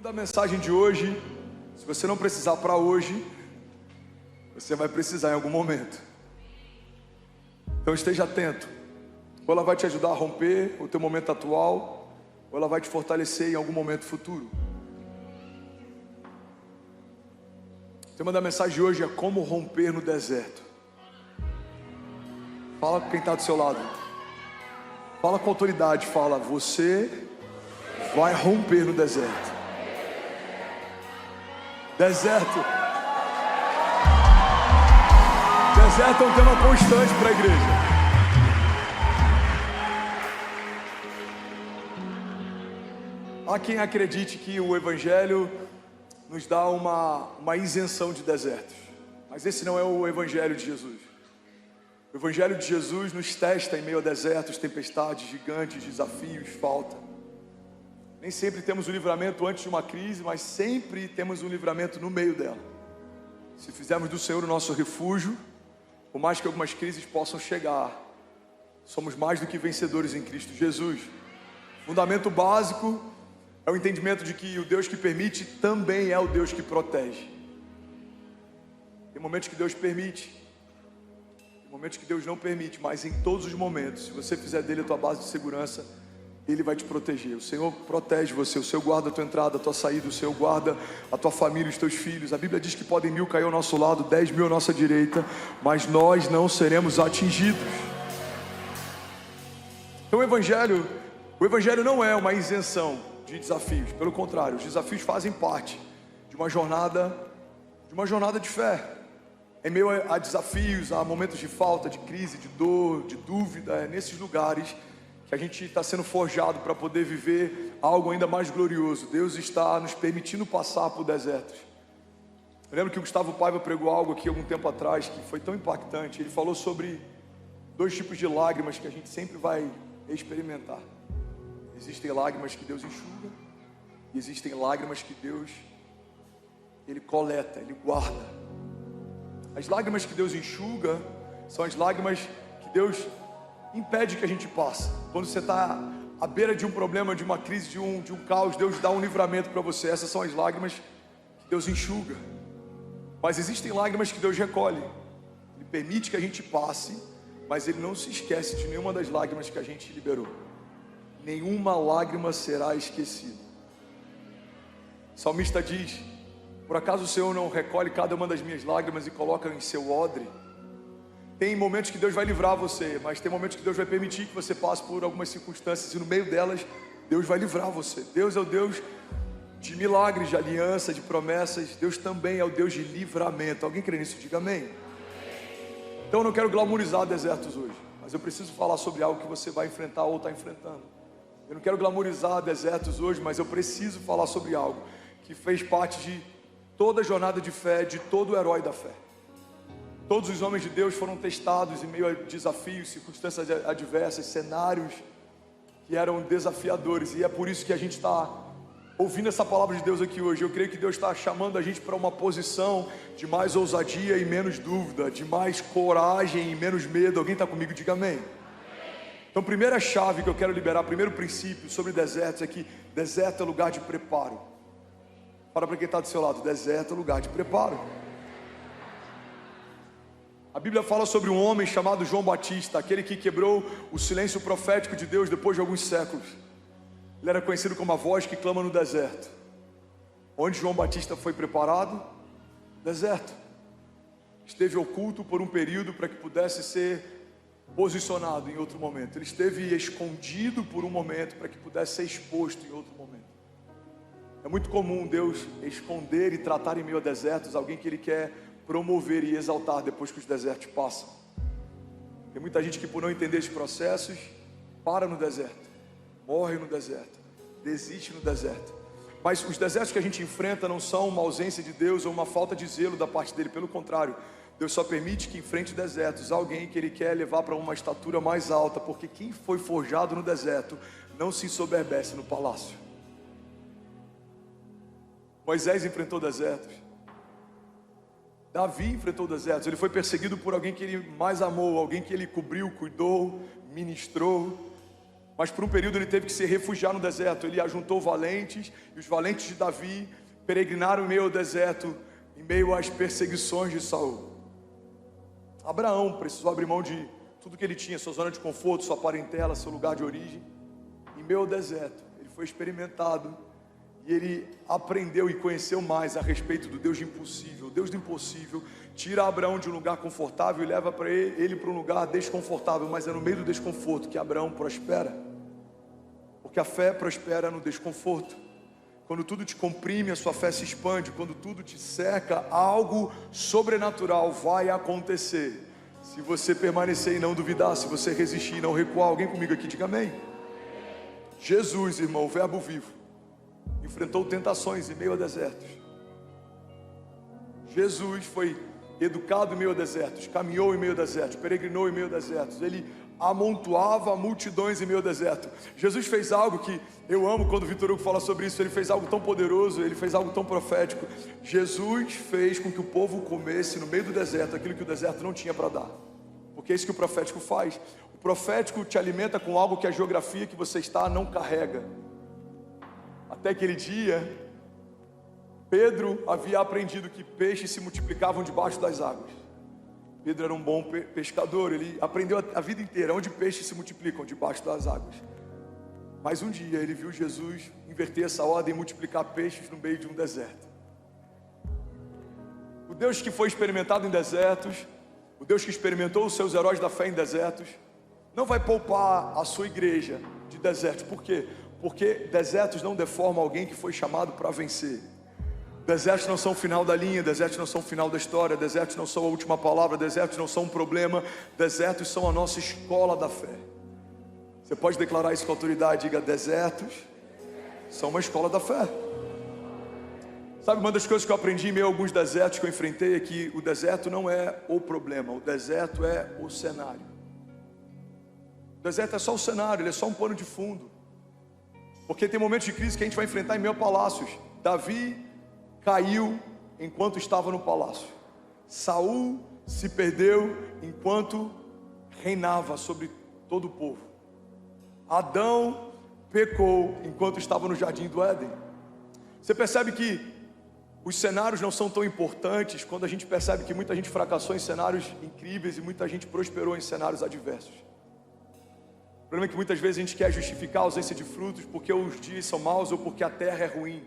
Da mensagem de hoje, se você não precisar para hoje, você vai precisar em algum momento. Então esteja atento. Ou ela vai te ajudar a romper o teu momento atual, ou ela vai te fortalecer em algum momento futuro. O tema da mensagem de hoje é como romper no deserto. Fala com quem está do seu lado. Fala com autoridade, fala, você vai romper no deserto. Deserto. Deserto é um tema constante para a igreja. Há quem acredite que o Evangelho nos dá uma isenção de desertos. Mas esse não é o Evangelho de Jesus. O Evangelho de Jesus nos testa em meio a desertos, tempestades, gigantes, desafios, falta. Nem sempre temos um livramento antes de uma crise, mas sempre temos um livramento no meio dela. Se fizermos do Senhor o nosso refúgio, por mais que algumas crises possam chegar, somos mais do que vencedores em Cristo Jesus. Fundamento básico é o entendimento de que o Deus que permite também é o Deus que protege. Tem momentos que Deus permite, tem momentos que Deus não permite, mas em todos os momentos, se você fizer dele a tua base de segurança, Ele vai te proteger. O Senhor protege você, o Senhor guarda a tua entrada, a tua saída, o Senhor guarda a tua família, os teus filhos. A Bíblia diz que podem 1000 cair ao nosso lado, 10.000 à nossa direita, mas nós não seremos atingidos. Então o Evangelho não é uma isenção de desafios, pelo contrário, os desafios fazem parte de uma jornada de fé. Em meio a desafios, a momentos de falta, de crise, de dor, de dúvida, é nesses lugares que a gente está sendo forjado para poder viver algo ainda mais glorioso. Deus está nos permitindo passar por desertos. Eu lembro que o Gustavo Paiva pregou algo aqui algum tempo atrás que foi tão impactante. Ele falou sobre 2 tipos de lágrimas que a gente sempre vai experimentar. Existem lágrimas que Deus enxuga e existem lágrimas que Deus Ele coleta, Ele guarda. As lágrimas que Deus enxuga são as lágrimas que Deus impede que a gente passe. Quando você está à beira de um problema, de uma crise, de um caos, Deus dá um livramento para você. Essas são as lágrimas que Deus enxuga. Mas existem lágrimas que Deus recolhe. Ele permite que a gente passe, mas Ele não se esquece de nenhuma das lágrimas que a gente liberou. Nenhuma lágrima será esquecida. O salmista diz: por acaso o Senhor não recolhe cada uma das minhas lágrimas e coloca em seu odre? Tem momentos que Deus vai livrar você, mas tem momentos que Deus vai permitir que você passe por algumas circunstâncias, e no meio delas, Deus vai livrar você. Deus é o Deus de milagres, de aliança, de promessas. Deus também é o Deus de livramento. Alguém crê nisso? Diga amém. Então eu não quero glamourizar desertos hoje, mas eu preciso falar sobre algo que você vai enfrentar ou está enfrentando. Eu não quero glamourizar desertos hoje, mas eu preciso falar sobre algo que fez parte de toda a jornada de fé, de todo o herói da fé. Todos os homens de Deus foram testados em meio a desafios, circunstâncias adversas, cenários que eram desafiadores. E é por isso que a gente está ouvindo essa palavra de Deus aqui hoje. Eu creio que Deus está chamando a gente para uma posição de mais ousadia e menos dúvida, de mais coragem e menos medo. Alguém está comigo? Diga amém. Então, primeira chave que eu quero liberar, primeiro princípio sobre desertos é que deserto é lugar de preparo. Fala para quem está do seu lado: deserto é lugar de preparo. A Bíblia fala sobre um homem chamado João Batista, aquele que quebrou o silêncio profético de Deus depois de alguns séculos. Ele era conhecido como a voz que clama no deserto. Onde João Batista foi preparado? Deserto. Esteve oculto por um período para que pudesse ser posicionado em outro momento. Ele esteve escondido por um momento para que pudesse ser exposto em outro momento. É muito comum Deus esconder e tratar em meio a desertos alguém que Ele quer promover e exaltar depois que os desertos passam. Tem muita gente que, por não entender esses processos, para no deserto, morre no deserto, desiste no deserto. Mas os desertos que a gente enfrenta não são uma ausência de Deus ou uma falta de zelo da parte dele. Pelo contrário, Deus só permite que enfrente desertos alguém que Ele quer levar para uma estatura mais alta, porque quem foi forjado no deserto não se ensoberbece no palácio. Moisés enfrentou desertos. Davi enfrentou desertos. Ele foi perseguido por alguém que ele mais amou, alguém que ele cobriu, cuidou, ministrou. mas por um período ele teve que se refugiar no deserto. Ele ajuntou valentes, e os valentes de Davi peregrinaram em meio ao deserto, em meio às perseguições de Saul. Abraão precisou abrir mão de tudo que ele tinha, sua zona de conforto, sua parentela, seu lugar de origem, em meio ao deserto. Ele foi experimentado e ele aprendeu e conheceu mais a respeito do Deus impossível. O Deus do impossível tira Abraão de um lugar confortável e leva para ele para um lugar desconfortável, mas é no meio do desconforto que Abraão prospera, porque a fé prospera no desconforto. Quando tudo te comprime, a sua fé se expande. Quando tudo te cerca, algo sobrenatural vai acontecer. Se você permanecer e não duvidar, se você resistir e não recuar. Alguém comigo aqui, diga amém. Jesus, irmão, o verbo vivo, enfrentou tentações em meio a desertos. Jesus foi educado em meio a desertos, caminhou em meio a desertos, peregrinou em meio a desertos. Ele amontoava multidões em meio ao deserto. Jesus fez algo que eu amo quando o Vitor Hugo fala sobre isso. Ele fez algo tão poderoso, ele fez algo tão profético. Jesus fez com que o povo comesse no meio do deserto aquilo que o deserto não tinha para dar, porque é isso que o profético faz. O profético te alimenta com algo que a geografia que você está não carrega. Até aquele dia, Pedro havia aprendido que peixes se multiplicavam debaixo das águas. Pedro era um bom pescador, ele aprendeu a vida inteira onde peixes se multiplicam, debaixo das águas. Mas um dia ele viu Jesus inverter essa ordem e multiplicar peixes no meio de um deserto. O Deus que foi experimentado em desertos, o Deus que experimentou os seus heróis da fé em desertos, não vai poupar a sua igreja de desertos. Por quê? Porque desertos não deformam alguém que foi chamado para vencer. Desertos não são o final da linha, desertos não são o final da história, desertos não são a última palavra, desertos não são um problema, desertos são a nossa escola da fé. Você pode declarar isso com autoridade, diga: desertos são uma escola da fé. Sabe, uma das coisas que eu aprendi em meio a alguns desertos que eu enfrentei é que o deserto não é o problema, o deserto é o cenário. O deserto é só o cenário, ele é só um pano de fundo. Porque tem momentos de crise que a gente vai enfrentar em meio a palácios. Davi caiu enquanto estava no palácio. Saul se perdeu enquanto reinava sobre todo o povo. Adão pecou enquanto estava no jardim do Éden. Você percebe que os cenários não são tão importantes quando a gente percebe que muita gente fracassou em cenários incríveis e muita gente prosperou em cenários adversos. O problema é que muitas vezes a gente quer justificar a ausência de frutos porque os dias são maus ou porque a terra é ruim.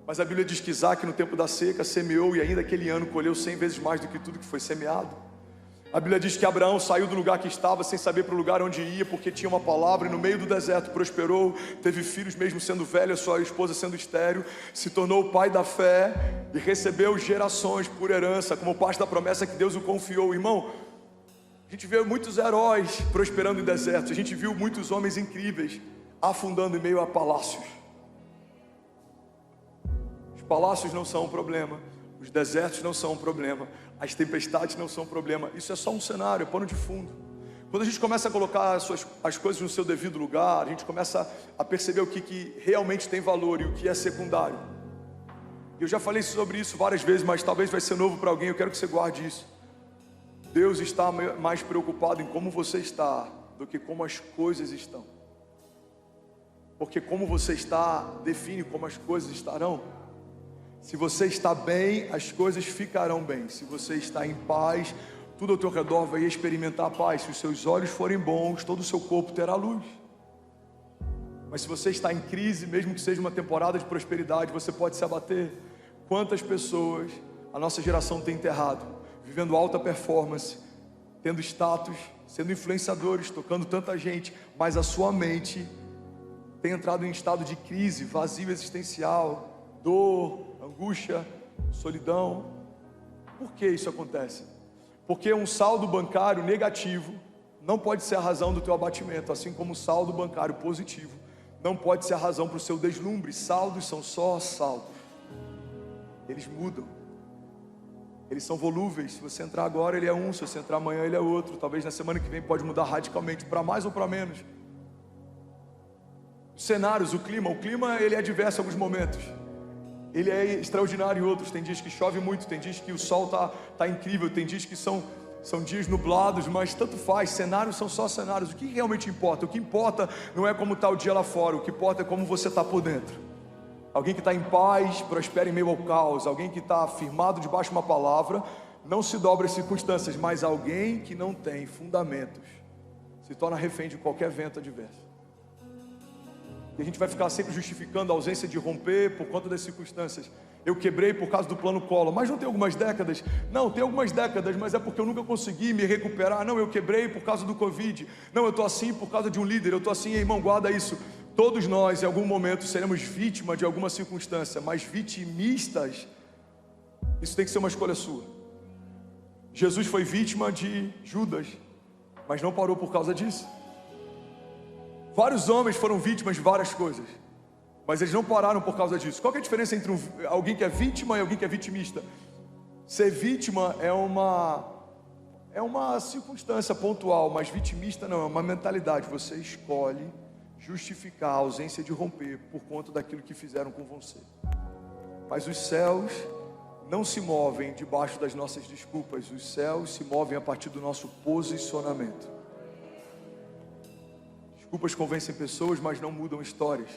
Mas a Bíblia diz que Isaac, no tempo da seca, semeou e ainda aquele ano colheu 100 vezes mais do que tudo que foi semeado. A Bíblia diz que Abraão saiu do lugar que estava sem saber para o lugar onde ia, porque tinha uma palavra, e no meio do deserto prosperou, teve filhos mesmo sendo velho, a sua esposa sendo estéril, se tornou o pai da fé e recebeu gerações por herança, como parte da promessa que Deus o confiou. Irmão, a gente vê muitos heróis prosperando em desertos, a gente viu muitos homens incríveis afundando em meio a palácios. Palácios não são um problema, os desertos não são um problema, as tempestades não são um problema. Isso é só um cenário, é pano de fundo. Quando a gente começa a colocar as coisas no seu devido lugar, a gente começa a perceber o que realmente tem valor e o que é secundário. Eu já falei sobre isso várias vezes, mas talvez vai ser novo para alguém. Eu quero que você guarde isso. Deus está mais preocupado em como você está do que como as coisas estão, porque como você está define como as coisas estarão. Se você está bem, as coisas ficarão bem. Se você está em paz, tudo ao teu redor vai experimentar a paz. Se os seus olhos forem bons, todo o seu corpo terá luz. Mas se você está em crise, mesmo que seja uma temporada de prosperidade, você pode se abater. Quantas pessoas a nossa geração tem enterrado, vivendo alta performance, tendo status, sendo influenciadores, tocando tanta gente, mas a sua mente tem entrado em estado de crise, vazio existencial, dor, angústia, solidão. Por que isso acontece? Porque um saldo bancário negativo não pode ser a razão do teu abatimento, assim como um saldo bancário positivo não pode ser a razão para o seu deslumbre. Saldos são só saldos, eles mudam, eles são volúveis. Se você entrar agora ele é um, se você entrar amanhã ele é outro, talvez na semana que vem pode mudar radicalmente, para mais ou para menos. Os cenários, o clima ele é diverso em alguns momentos, ele é extraordinário em outros. Tem dias que chove muito, tem dias que o sol tá incrível, tem dias que são São dias nublados, mas tanto faz, cenários são só cenários. O que realmente importa? O que importa não é como está o dia lá fora, o que importa é como você está por dentro. Alguém que está em paz, prospera em meio ao caos. Alguém que está firmado debaixo de uma palavra, não se dobra às circunstâncias. Mas alguém que não tem fundamentos, se torna refém de qualquer vento adverso. E a gente vai ficar sempre justificando a ausência de romper por conta das circunstâncias. Eu quebrei por causa do plano Collor, mas não tem algumas décadas? Não, tem algumas décadas, mas é porque eu nunca consegui me recuperar. Não, eu quebrei por causa do Covid. Não, eu estou assim por causa de um líder. Eu estou assim, irmão, guarda isso. Todos nós, em algum momento, seremos vítima de alguma circunstância, mas vitimistas, isso tem que ser uma escolha sua. Jesus foi vítima de Judas, mas não parou por causa disso. Vários homens foram vítimas de várias coisas, mas eles não pararam por causa disso. Qual que é a diferença entre alguém que é vítima e alguém que é vitimista? Ser vítima é uma circunstância pontual, mas vitimista não, é uma mentalidade. Você escolhe justificar a ausência de romper por conta daquilo que fizeram com você. Mas os céus não se movem debaixo das nossas desculpas. Os céus se movem a partir do nosso posicionamento. Desculpas convencem pessoas, mas não mudam histórias.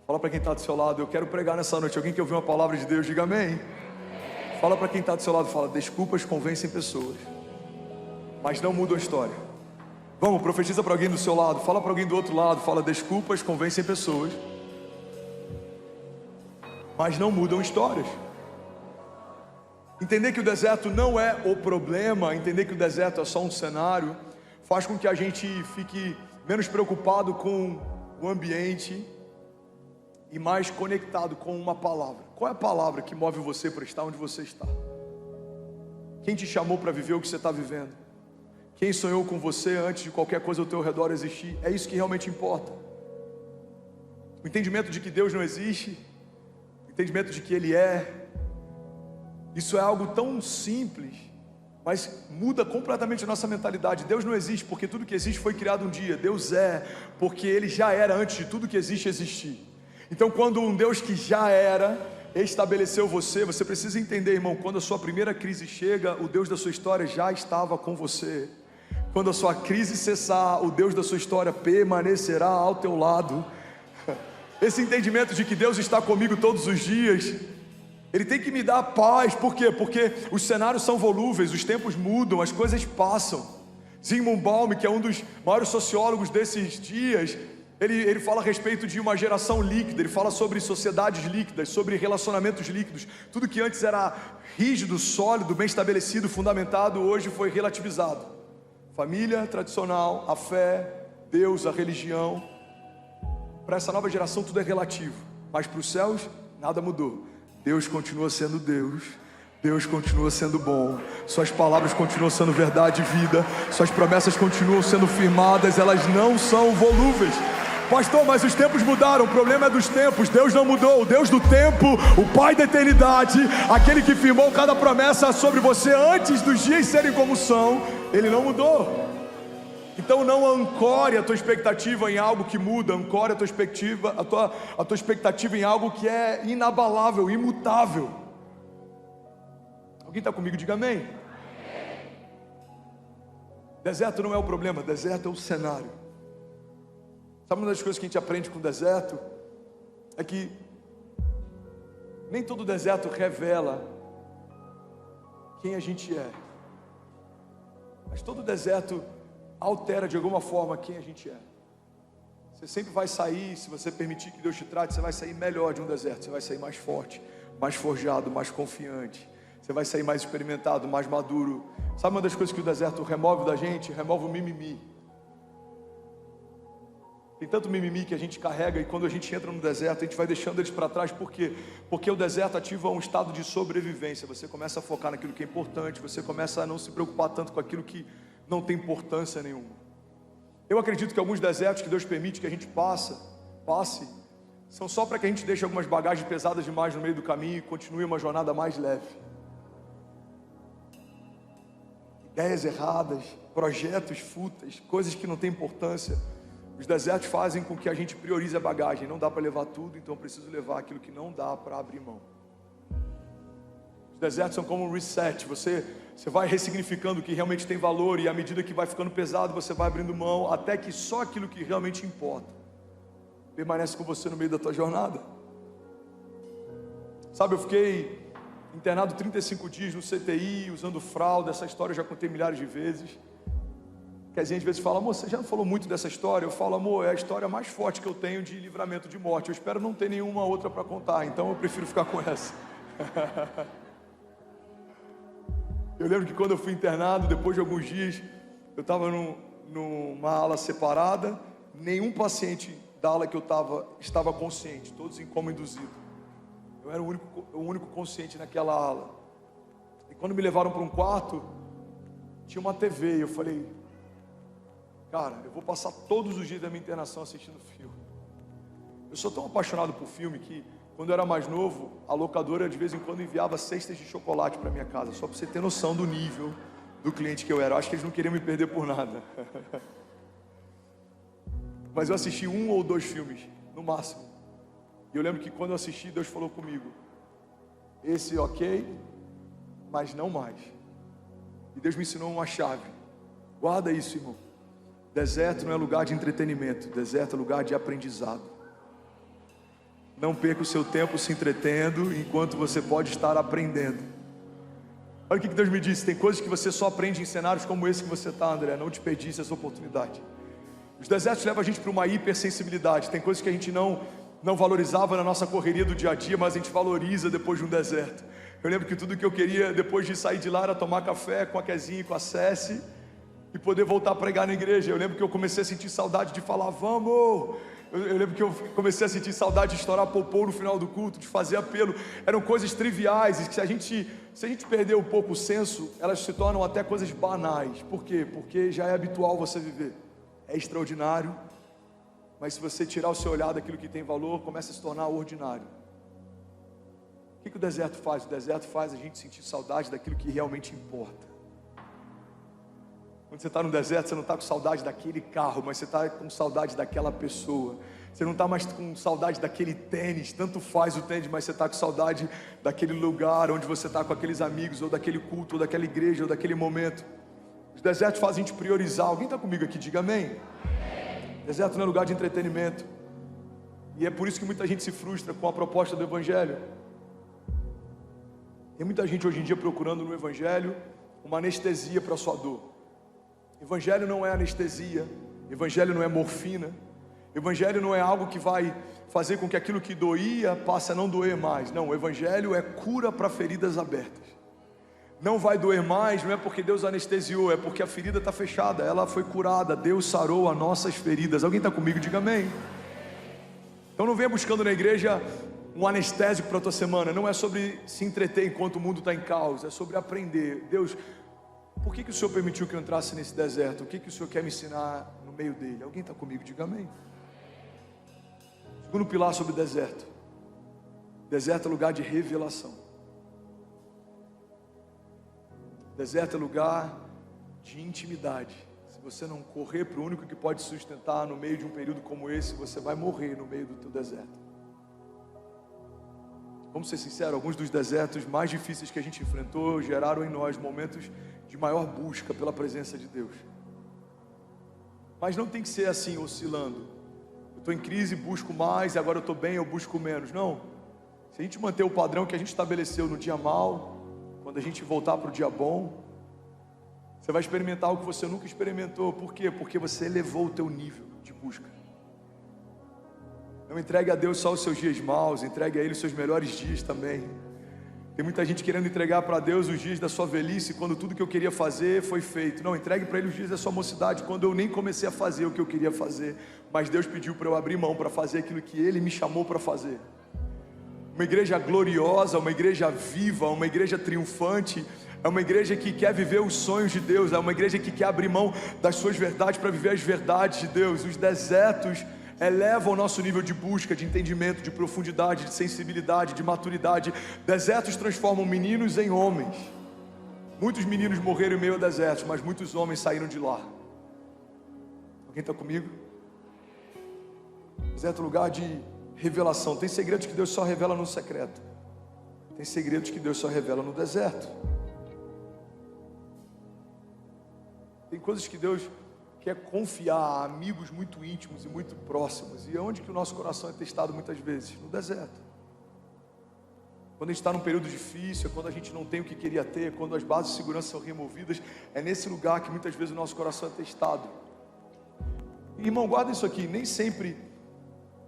Fala para quem está do seu lado, eu quero pregar nessa noite. Alguém que ouviu uma palavra de Deus, diga amém. Fala para quem está do seu lado, fala, desculpas convencem pessoas, mas não mudam a história. Vamos, profetiza para alguém do seu lado, fala para alguém do outro lado, fala, desculpas convencem pessoas, mas não mudam histórias. Entender que o deserto não é o problema, entender que o deserto é só um cenário, faz com que a gente fique menos preocupado com o ambiente e mais conectado com uma palavra. Qual é a palavra que move você para estar onde você está? Quem te chamou para viver o que você está vivendo? Quem sonhou com você antes de qualquer coisa ao teu redor existir? É isso que realmente importa. O entendimento de que Deus não existe, o entendimento de que Ele é, isso é algo tão simples, mas muda completamente a nossa mentalidade. Deus não existe porque tudo que existe foi criado um dia. Deus é porque Ele já era antes de tudo que existe existir. Então quando um Deus que já era estabeleceu você, você precisa entender, irmão, quando a sua primeira crise chega, o Deus da sua história já estava com você. Quando a sua crise cessar, o Deus da sua história permanecerá ao teu lado. Esse entendimento de que Deus está comigo todos os dias, Ele tem que me dar paz. Por quê? Porque os cenários são volúveis, os tempos mudam, as coisas passam. Zygmunt Bauman, que é um dos maiores sociólogos desses dias, ele fala a respeito de uma geração líquida, ele fala sobre sociedades líquidas, sobre relacionamentos líquidos. Tudo que antes era rígido, sólido, bem estabelecido, fundamentado, hoje foi relativizado. Família tradicional, a fé, Deus, a religião. Para essa nova geração tudo é relativo, mas para os céus nada mudou. Deus continua sendo Deus, Deus continua sendo bom, suas palavras continuam sendo verdade e vida, suas promessas continuam sendo firmadas, elas não são volúveis. Pastor, mas os tempos mudaram, o problema é dos tempos. Deus não mudou, o Deus do tempo, o Pai da eternidade, aquele que firmou cada promessa sobre você antes dos dias serem como são, Ele não mudou. Então não ancore a tua expectativa em algo que muda, ancore a tua expectativa em algo que é inabalável, imutável. Alguém está comigo? Diga amém. Deserto não é o problema, deserto é o cenário. Sabe uma das coisas que a gente aprende com o deserto? É que nem todo deserto revela quem a gente é, mas todo deserto altera de alguma forma quem a gente é. Você sempre vai sair, se você permitir que Deus te trate, você vai sair melhor de um deserto. Você vai sair mais forte, mais forjado, mais confiante. Você vai sair mais experimentado, mais maduro. Sabe uma das coisas que o deserto remove da gente? Remove o mimimi. Tem tanto mimimi que a gente carrega, e quando a gente entra no deserto, a gente vai deixando eles para trás. Por quê? Porque o deserto ativa um estado de sobrevivência. Você começa a focar naquilo que é importante, você começa a não se preocupar tanto com aquilo que não tem importância nenhuma. Eu acredito que alguns desertos que Deus permite que a gente passe, são só para que a gente deixe algumas bagagens pesadas demais no meio do caminho e continue uma jornada mais leve. Ideias erradas, projetos fúteis, coisas que não têm importância. Os desertos fazem com que a gente priorize a bagagem. Não dá para levar tudo, então eu preciso levar aquilo que não dá para abrir mão. Os desertos são como um reset. Você vai ressignificando o que realmente tem valor, e à medida que vai ficando pesado, você vai abrindo mão, até que só aquilo que realmente importa permanece com você no meio da tua jornada. Sabe, eu fiquei internado 35 dias no CTI, usando fralda. Essa história eu já contei milhares de vezes. Que a gente às vezes fala: amor, você já não falou muito dessa história? Eu falo: amor, é a história mais forte que eu tenho de livramento de morte. Eu espero não ter nenhuma outra para contar, então eu prefiro ficar com essa. Eu lembro que quando eu fui internado, depois de alguns dias, eu estava numa ala separada. Nenhum paciente da ala que eu estava consciente, todos em coma induzido. Eu era o único consciente naquela ala. E quando me levaram para um quarto, tinha uma TV, e eu falei: cara, eu vou passar todos os dias da minha internação assistindo filme. Eu sou tão apaixonado por filme que, quando eu era mais novo, a locadora de vez em quando enviava cestas de chocolate para minha casa, só para você ter noção do nível do cliente que eu era. Eu acho que eles não queriam me perder por nada. Mas eu assisti 1 ou 2 filmes, no máximo. E eu lembro que quando eu assisti, Deus falou comigo: esse ok, mas não mais. E Deus me ensinou uma chave. Guarda isso, irmão. Deserto não é lugar de entretenimento, deserto é lugar de aprendizado. Não perca o seu tempo se entretendo, enquanto você pode estar aprendendo. Olha o que Deus me disse: tem coisas que você só aprende em cenários como esse que você está, André. Não desperdice essa oportunidade. Os desertos levam a gente para uma hipersensibilidade. Tem coisas que a gente não valorizava na nossa correria do dia a dia, mas a gente valoriza depois de um deserto. Eu lembro que tudo que eu queria depois de sair de lá era tomar café com a Kezinha e com a Cessi e poder voltar a pregar na igreja. Eu lembro que eu comecei a sentir saudade de falar: vamos. Eu lembro que eu comecei a sentir saudade de estourar popô no final do culto, de fazer apelo. Eram coisas triviais, e que se a gente perder um pouco o senso, elas se tornam até coisas banais. Por quê? Porque já é habitual você viver. É extraordinário, mas se você tirar o seu olhar daquilo que tem valor, começa a se tornar ordinário. O que o deserto faz? O deserto faz a gente sentir saudade daquilo que realmente importa. Quando você está no deserto, você não está com saudade daquele carro, mas você está com saudade daquela pessoa. Você não está mais com saudade daquele tênis, tanto faz o tênis, mas você está com saudade daquele lugar onde você está com aqueles amigos, ou daquele culto, ou daquela igreja, ou daquele momento. Os desertos fazem a gente priorizar. Alguém está comigo aqui? Diga amém. Deserto não é lugar de entretenimento. E é por isso que muita gente se frustra com a proposta do Evangelho. Tem muita gente hoje em dia procurando no Evangelho uma anestesia para a sua dor. Evangelho não é anestesia. Evangelho não é morfina. Evangelho não é algo que vai fazer com que aquilo que doía passe a não doer mais. Não, o Evangelho é cura para feridas abertas. Não vai doer mais, não é porque Deus anestesiou, é porque a ferida está fechada, ela foi curada. Deus sarou as nossas feridas. Alguém está comigo? Diga amém. Então não venha buscando na igreja um anestésico para a tua semana. Não é sobre se entreter enquanto o mundo está em caos, é sobre aprender. Deus, por que o Senhor permitiu que eu entrasse nesse deserto? O que o Senhor quer me ensinar no meio dele? Alguém está comigo? Diga amém. Segundo pilar sobre o deserto. Deserto é lugar de revelação. Deserto é lugar de intimidade. Se você não correr para o único que pode sustentar no meio de um período como esse, você vai morrer no meio do teu deserto. Vamos ser sinceros, alguns dos desertos mais difíceis que a gente enfrentou geraram em nós momentos de maior busca pela presença de Deus. Mas não tem que ser assim, oscilando. Eu estou em crise, busco mais, e agora eu estou bem, eu busco menos. Não. Se a gente manter o padrão que a gente estabeleceu no dia mau, quando a gente voltar para o dia bom, você vai experimentar algo que você nunca experimentou. Por quê? Porque você elevou o teu nível de busca. Não entregue a Deus só os seus dias maus, entregue a Ele os seus melhores dias também. Tem muita gente querendo entregar para Deus os dias da sua velhice, quando tudo que eu queria fazer foi feito. Não, entregue para Ele os dias da sua mocidade, quando eu nem comecei a fazer o que eu queria fazer, mas Deus pediu para eu abrir mão para fazer aquilo que Ele me chamou para fazer. Uma igreja gloriosa, uma igreja viva, uma igreja triunfante, é uma igreja que quer viver os sonhos de Deus, é uma igreja que quer abrir mão das suas verdades para viver as verdades de Deus. Os desertos elevam o nosso nível de busca, de entendimento, de profundidade, de sensibilidade, de maturidade. Desertos transformam meninos em homens. Muitos meninos morreram em meio a desertos, mas muitos homens saíram de lá. Alguém está comigo? Deserto é lugar de revelação. Tem segredos que Deus só revela no secreto. Tem segredos que Deus só revela no deserto. Tem coisas que Deus quer confiar a amigos muito íntimos e muito próximos. E é onde que o nosso coração é testado muitas vezes? No deserto. Quando a gente está num período difícil, é quando a gente não tem o que queria ter, quando as bases de segurança são removidas, é nesse lugar que muitas vezes o nosso coração é testado. E, irmão, guarda isso aqui, nem sempre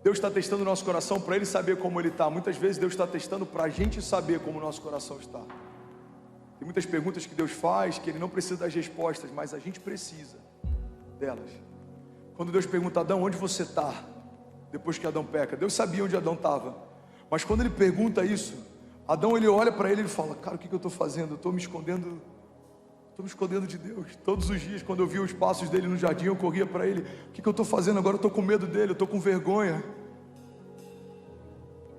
Deus está testando o nosso coração para Ele saber como Ele está. Muitas vezes Deus está testando para a gente saber como o nosso coração está. Tem muitas perguntas que Deus faz que Ele não precisa das respostas, mas a gente precisa delas. Quando Deus pergunta a Adão, onde você está? Depois que Adão peca, Deus sabia onde Adão estava. Mas quando Ele pergunta isso, Adão, ele olha para ele e fala, cara, o que eu estou fazendo? Eu estou me escondendo de Deus. Todos os dias, quando eu via os passos dele no jardim, eu corria para ele, o que eu estou fazendo agora? Eu estou com medo dele, eu estou com vergonha.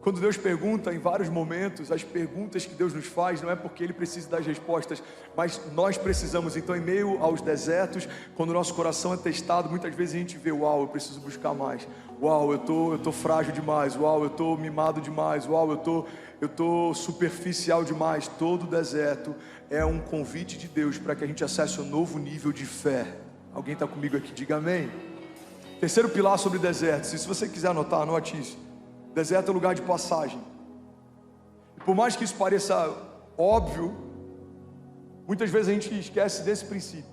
Quando Deus pergunta em vários momentos, as perguntas que Deus nos faz, não é porque Ele precisa das respostas, mas nós precisamos. Então, em meio aos desertos, quando o nosso coração é testado, muitas vezes a gente vê, uau, eu preciso buscar mais. Uau, eu tô frágil demais. Uau, eu tô mimado demais. Uau, eu tô superficial demais. Todo deserto é um convite de Deus para que a gente acesse um novo nível de fé. Alguém está comigo aqui? Diga amém. Terceiro pilar sobre desertos. E se você quiser anotar, anote isso. Deserto é lugar de passagem. E por mais que isso pareça óbvio, muitas vezes a gente esquece desse princípio.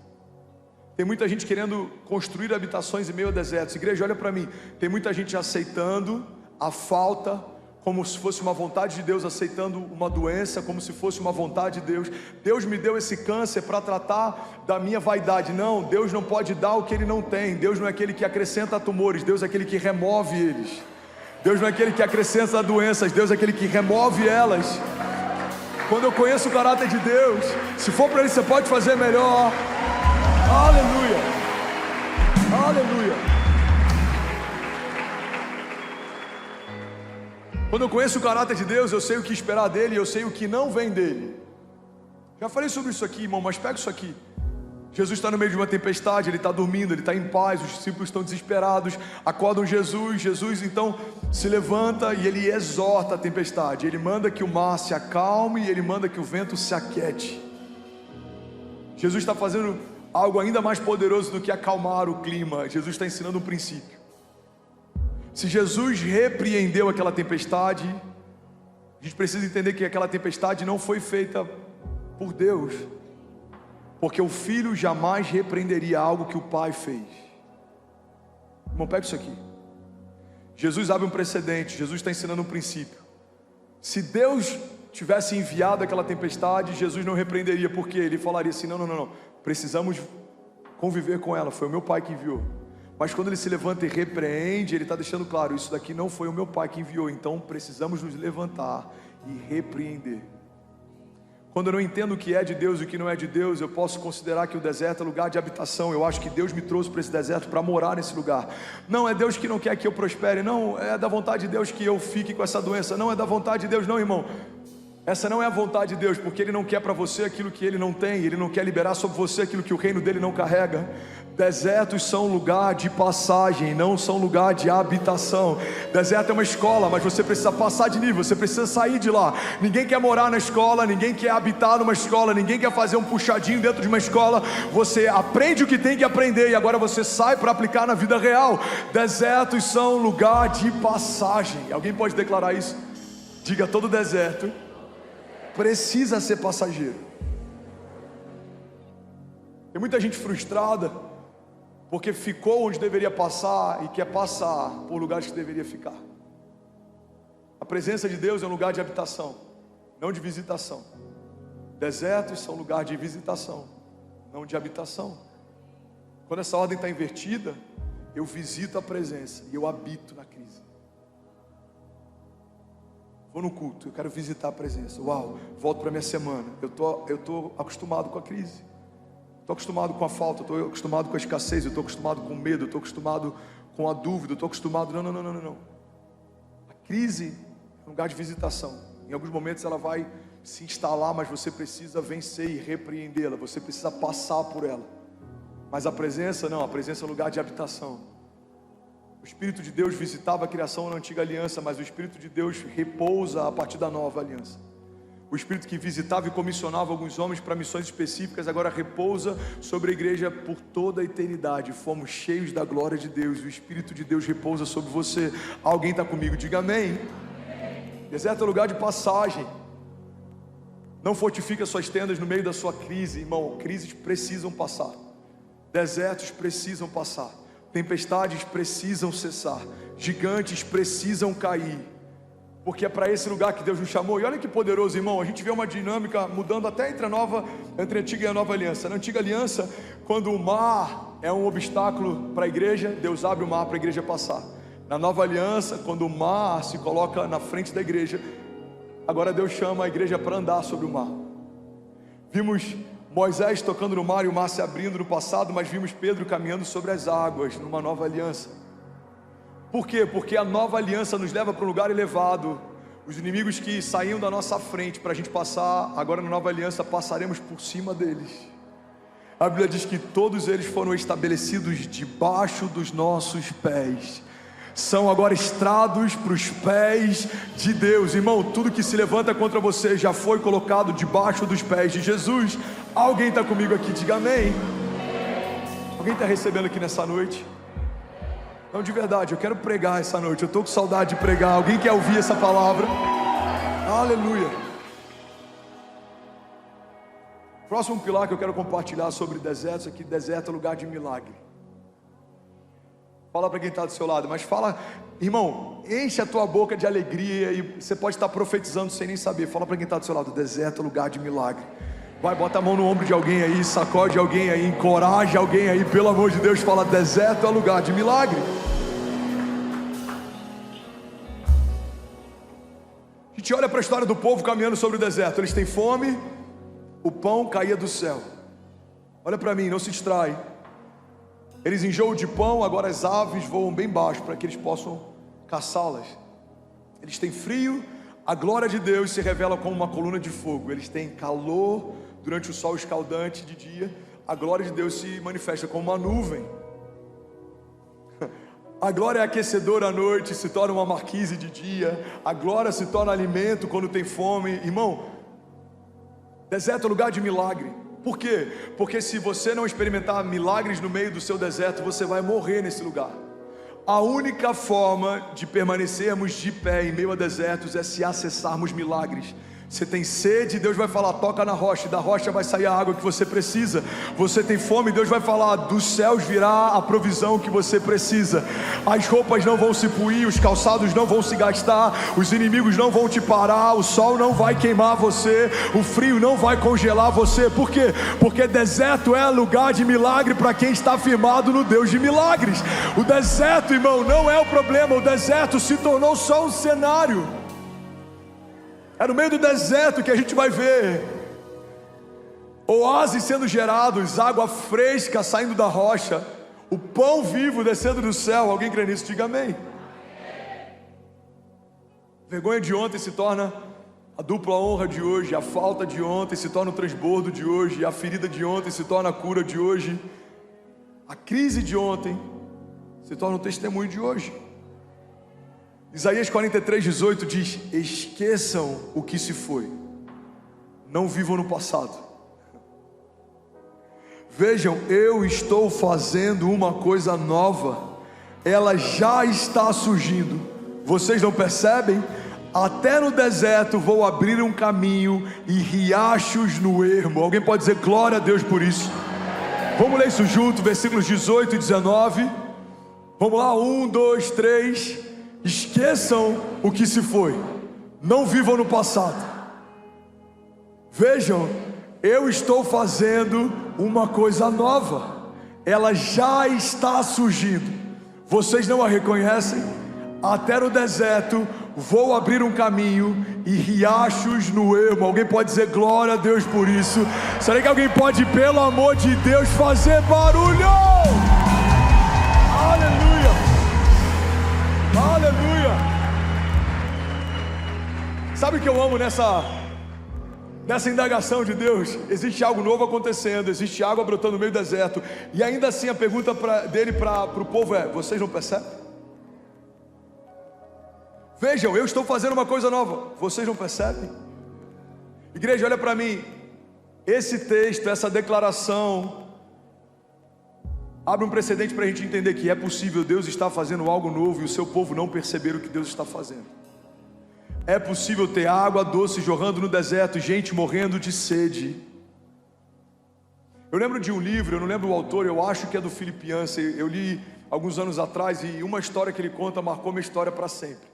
Tem muita gente querendo construir habitações em meio a desertos. Igreja, olha para mim. Tem muita gente aceitando a falta como se fosse uma vontade de Deus, aceitando uma doença como se fosse uma vontade de Deus. Deus me deu esse câncer para tratar da minha vaidade. Não, Deus não pode dar o que Ele não tem. Deus não é aquele que acrescenta tumores. Deus é aquele que remove eles. Deus não é aquele que acrescenta doenças, Deus é aquele que remove elas. Quando eu conheço o caráter de Deus, se for para Ele, você pode fazer melhor. Aleluia, aleluia. Quando eu conheço o caráter de Deus, eu sei o que esperar dEle, eu sei o que não vem dEle. Já falei sobre isso aqui, irmão, mas pega isso aqui. Jesus está no meio de uma tempestade, Ele está dormindo, Ele está em paz, os discípulos estão desesperados, acordam Jesus então se levanta e Ele exorta a tempestade, Ele manda que o mar se acalme e Ele manda que o vento se aquiete. Jesus está fazendo algo ainda mais poderoso do que acalmar o clima. Jesus está ensinando um princípio. Se Jesus repreendeu aquela tempestade, a gente precisa entender que aquela tempestade não foi feita por Deus, porque o filho jamais repreenderia algo que o pai fez. Irmão, pega isso aqui. Jesus abre um precedente, Jesus está ensinando um princípio. Se Deus tivesse enviado aquela tempestade, Jesus não repreenderia, porque Ele falaria assim, não, precisamos conviver com ela, foi o meu pai que enviou. Mas quando Ele se levanta e repreende, Ele está deixando claro, isso daqui não foi o meu pai que enviou, então precisamos nos levantar e repreender. Quando eu não entendo o que é de Deus e o que não é de Deus, eu posso considerar que o deserto é lugar de habitação. Eu acho que Deus me trouxe para esse deserto para morar nesse lugar. Não é Deus que não quer que eu prospere, não é da vontade de Deus que eu fique com essa doença, não é da vontade de Deus, não, irmão. Essa não é a vontade de Deus, porque Ele não quer para você aquilo que Ele não tem, Ele não quer liberar sobre você aquilo que o reino dEle não carrega. Desertos são lugar de passagem, não são lugar de habitação. Deserto é uma escola, mas você precisa passar de nível, você precisa sair de lá. Ninguém quer morar na escola, ninguém quer habitar numa escola, ninguém quer fazer um puxadinho dentro de uma escola. Você aprende o que tem que aprender e agora você sai para aplicar na vida real. Desertos são lugar de passagem. Alguém pode declarar isso? Diga, todo deserto precisa ser passageiro. Tem muita gente frustrada porque ficou onde deveria passar e quer passar por lugares que deveria ficar. A presença de Deus é um lugar de habitação, não de visitação. Desertos são lugar de visitação, não de habitação. Quando essa ordem está invertida, eu visito a presença e eu habito na crise. Vou no culto, eu quero visitar a presença. Uau, volto para minha semana. Eu tô acostumado com a crise. Estou acostumado com a falta, estou acostumado com a escassez, eu estou acostumado com o medo, eu estou acostumado com a dúvida, eu estou acostumado... Não. A crise é um lugar de visitação. Em alguns momentos ela vai se instalar, mas você precisa vencer e repreendê-la. Você precisa passar por ela. Mas a presença não, a presença é um lugar de habitação. O Espírito de Deus visitava a criação na antiga aliança, mas o Espírito de Deus repousa a partir da nova aliança. O Espírito que visitava e comissionava alguns homens para missões específicas, agora repousa sobre a igreja por toda a eternidade. Fomos cheios da glória de Deus, o Espírito de Deus repousa sobre você. Alguém está comigo? Diga amém. Deserto é lugar de passagem. Não fortifica suas tendas no meio da sua crise, irmão. Crises precisam passar, desertos precisam passar, tempestades precisam cessar, gigantes precisam cair, porque é para esse lugar que Deus nos chamou. E olha que poderoso, irmão, a gente vê uma dinâmica mudando até entre a antiga e a nova aliança. Na antiga aliança, quando o mar é um obstáculo para a igreja, Deus abre o mar para a igreja passar. Na nova aliança, quando o mar se coloca na frente da igreja, agora Deus chama a igreja para andar sobre o mar. Vimos Moisés tocando no mar e o mar se abrindo no passado, mas vimos Pedro caminhando sobre as águas numa nova aliança. Por quê? Porque a nova aliança nos leva para um lugar elevado. Os inimigos que saíam da nossa frente para a gente passar, agora na nova aliança passaremos por cima deles. A Bíblia diz que todos eles foram estabelecidos debaixo dos nossos pés. São agora estrados para os pés de Deus. Irmão, tudo que se levanta contra você já foi colocado debaixo dos pés de Jesus. Alguém está comigo aqui? Diga amém. Alguém está recebendo aqui nessa noite? Não, de verdade, eu quero pregar essa noite. Eu estou com saudade de pregar. Alguém quer ouvir essa palavra? Aleluia. Próximo pilar que eu quero compartilhar sobre desertos aqui. Deserto é lugar de milagre. Fala para quem está do seu lado, mas fala, irmão, enche a tua boca de alegria. E você pode estar profetizando sem nem saber. Fala para quem está do seu lado, deserto é lugar de milagre. Vai, bota a mão no ombro de alguém aí, sacode alguém aí, encoraja alguém aí, pelo amor de Deus. Fala, deserto é lugar de milagre. A gente olha para a história do povo caminhando sobre o deserto. Eles têm fome, o pão caía do céu. Olha para mim, não se distrai. Eles enjoam de pão, agora as aves voam bem baixo para que eles possam caçá-las. Eles têm frio, a glória de Deus se revela como uma coluna de fogo. Eles têm calor durante o sol escaldante de dia, a glória de Deus se manifesta como uma nuvem. A glória é aquecedora à noite, se torna uma marquise de dia. A glória se torna alimento quando tem fome. Irmão, deserto é lugar de milagre. Por quê? Porque se você não experimentar milagres no meio do seu deserto, você vai morrer nesse lugar. A única forma de permanecermos de pé em meio a desertos é se acessarmos milagres. Você tem sede, Deus vai falar, toca na rocha, e da rocha vai sair a água que você precisa. Você tem fome, Deus vai falar, dos céus virá a provisão que você precisa. As roupas não vão se puir, os calçados não vão se gastar, os inimigos não vão te parar, o sol não vai queimar você, o frio não vai congelar você. Por quê? Porque deserto é lugar de milagre para quem está firmado no Deus de milagres. O deserto, irmão, não é o problema, o deserto se tornou só um cenário. É no meio do deserto que a gente vai ver oásis sendo gerados, água fresca saindo da rocha, o pão vivo descendo do céu. Alguém crê nisso? Diga amém. Vergonha de ontem se torna a dupla honra de hoje, a falta de ontem se torna o transbordo de hoje, a ferida de ontem se torna a cura de hoje, a crise de ontem se torna o testemunho de hoje. Isaías 43:18 diz: esqueçam o que se foi, não vivam no passado. Vejam, eu estou fazendo uma coisa nova, ela já está surgindo. Vocês não percebem? Até no deserto vou abrir um caminho e riachos no ermo. Alguém pode dizer glória a Deus por isso? Vamos ler isso junto, versículos 18 e 19. Vamos lá, 1, 2, 3. Esqueçam o que se foi, não vivam no passado. Vejam, eu estou fazendo uma coisa nova, ela já está surgindo. Vocês não a reconhecem? Até no deserto vou abrir um caminho e riachos no ermo. Alguém pode dizer glória a Deus por isso? Será que alguém pode, pelo amor de Deus, fazer barulho? Aleluia! Aleluia! Sabe o que eu amo nessa indagação de Deus? Existe algo novo acontecendo, existe água brotando no meio do deserto, e ainda assim a pergunta dele para o povo é: vocês não percebem? Vejam, eu estou fazendo uma coisa nova, vocês não percebem? Igreja, olha para mim. Esse texto, essa declaração abre um precedente para a gente entender que é possível Deus estar fazendo algo novo e o seu povo não perceber o que Deus está fazendo. É possível ter água doce jorrando no deserto e gente morrendo de sede. Eu lembro de um livro, eu não lembro o autor, eu acho que é do Philip Yancey. Eu li alguns anos atrás e uma história que ele conta marcou minha história para sempre.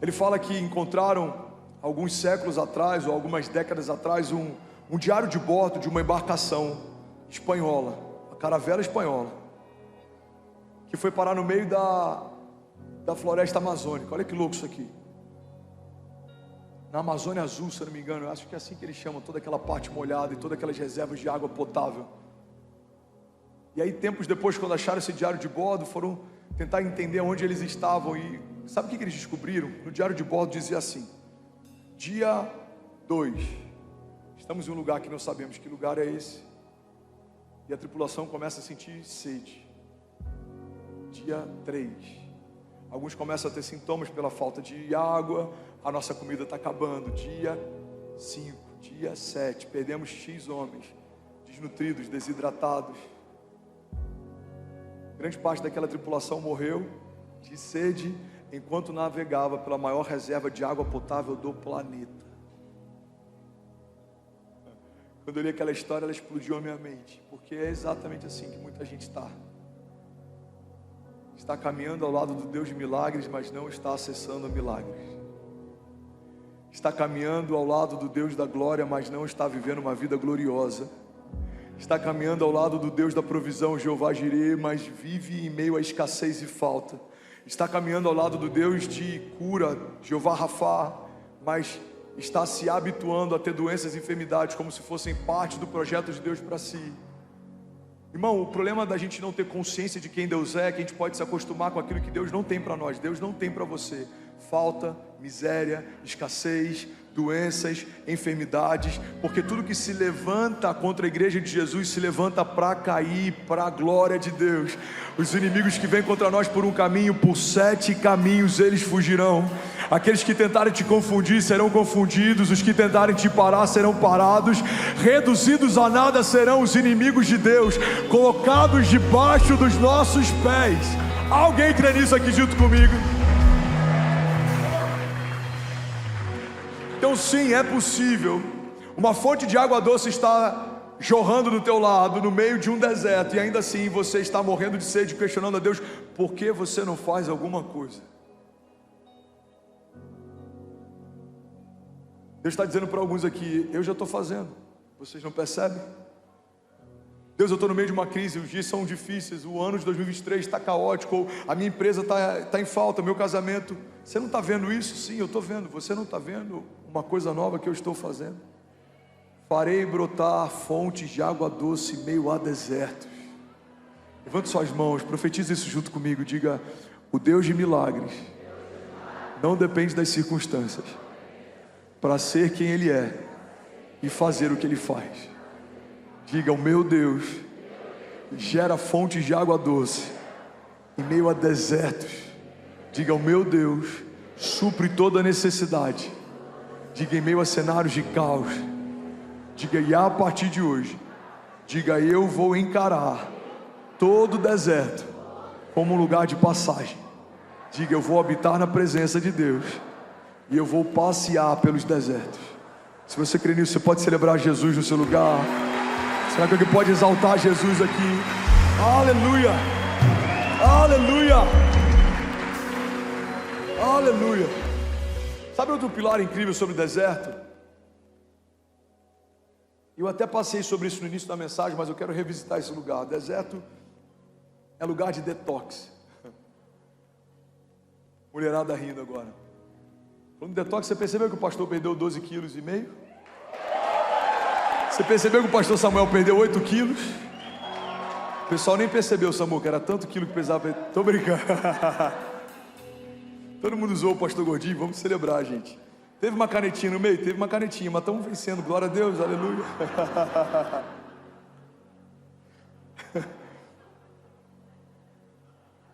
Ele fala que encontraram alguns séculos atrás ou algumas décadas atrás um diário de bordo de uma embarcação espanhola, a caravela espanhola, que foi parar no meio da floresta amazônica. Olha que louco isso aqui. Na Amazônia Azul, se eu não me engano, eu acho que é assim que eles chamam toda aquela parte molhada e todas aquelas reservas de água potável. E aí, tempos depois, quando acharam esse diário de bordo, foram tentar entender onde eles estavam. E sabe o que eles descobriram? No diário de bordo dizia assim: dia 2, estamos em um lugar que não sabemos que lugar é esse, e a tripulação começa a sentir sede. Dia 3, alguns começam a ter sintomas pela falta de água, a nossa comida está acabando. Dia 5, dia 7, perdemos X homens, desnutridos, desidratados. Grande parte daquela tripulação morreu de sede enquanto navegava pela maior reserva de água potável do planeta. Quando eu li aquela história, ela explodiu a minha mente, porque é exatamente assim que muita gente está caminhando ao lado do Deus de milagres, mas não está acessando milagres. Está caminhando ao lado do Deus da glória, mas não está vivendo uma vida gloriosa. Está caminhando ao lado do Deus da provisão, Jeová Jireh, mas vive em meio à escassez e falta. Está caminhando ao lado do Deus de cura, Jeová Rafá, mas está se habituando a ter doenças e enfermidades como se fossem parte do projeto de Deus para si. Irmão, o problema da gente não ter consciência de quem Deus é que a gente pode se acostumar com aquilo que Deus não tem para nós. Deus não tem para você falta, miséria, escassez, doenças, enfermidades, porque tudo que se levanta contra a igreja de Jesus se levanta para cair, para a glória de Deus. Os inimigos que vêm contra nós por um caminho, por 7 caminhos eles fugirão. Aqueles que tentarem te confundir serão confundidos, os que tentarem te parar serão parados, reduzidos a nada serão os inimigos de Deus, colocados debaixo dos nossos pés. Alguém crê nisso aqui junto comigo? Então sim, é possível. Uma fonte de água doce está jorrando do teu lado, no meio de um deserto, e ainda assim você está morrendo de sede, questionando a Deus, por que você não faz alguma coisa? Deus está dizendo para alguns aqui, eu já estou fazendo, vocês não percebem? Deus, eu estou no meio de uma crise, os dias são difíceis, o ano de 2023 está caótico, ou a minha empresa está em falta, meu casamento, você não está vendo isso? Sim, eu estou vendo. Você não está vendo uma coisa nova que eu estou fazendo? Farei brotar fontes de água doce em meio a desertos. Levante suas mãos, profetize isso junto comigo, diga, o Deus de milagres não depende das circunstâncias para ser quem Ele é e fazer o que Ele faz. Diga, o meu Deus gera fontes de água doce em meio a desertos. Diga, o meu Deus supre toda necessidade. Diga, em meio a cenários de caos. Diga, e a partir de hoje, diga, eu vou encarar todo o deserto como um lugar de passagem. Diga, eu vou habitar na presença de Deus e eu vou passear pelos desertos. Se você crê nisso, você pode celebrar Jesus no seu lugar. Será que alguém pode exaltar Jesus aqui? Aleluia! Aleluia! Aleluia! Sabe outro pilar incrível sobre o deserto? Eu até passei sobre isso no início da mensagem, mas eu quero revisitar esse lugar. Deserto é lugar de detox. Mulherada rindo agora. Falando de detox, você percebeu que o pastor perdeu 12,5 quilos? Você percebeu que o pastor Samuel perdeu 8 quilos? O pessoal nem percebeu, Samuel, que era tanto quilo que pesava. Tô brincando. Todo mundo usou o pastor gordinho, vamos celebrar, gente. Teve uma canetinha no meio? Teve uma canetinha, mas estamos vencendo, glória a Deus, aleluia.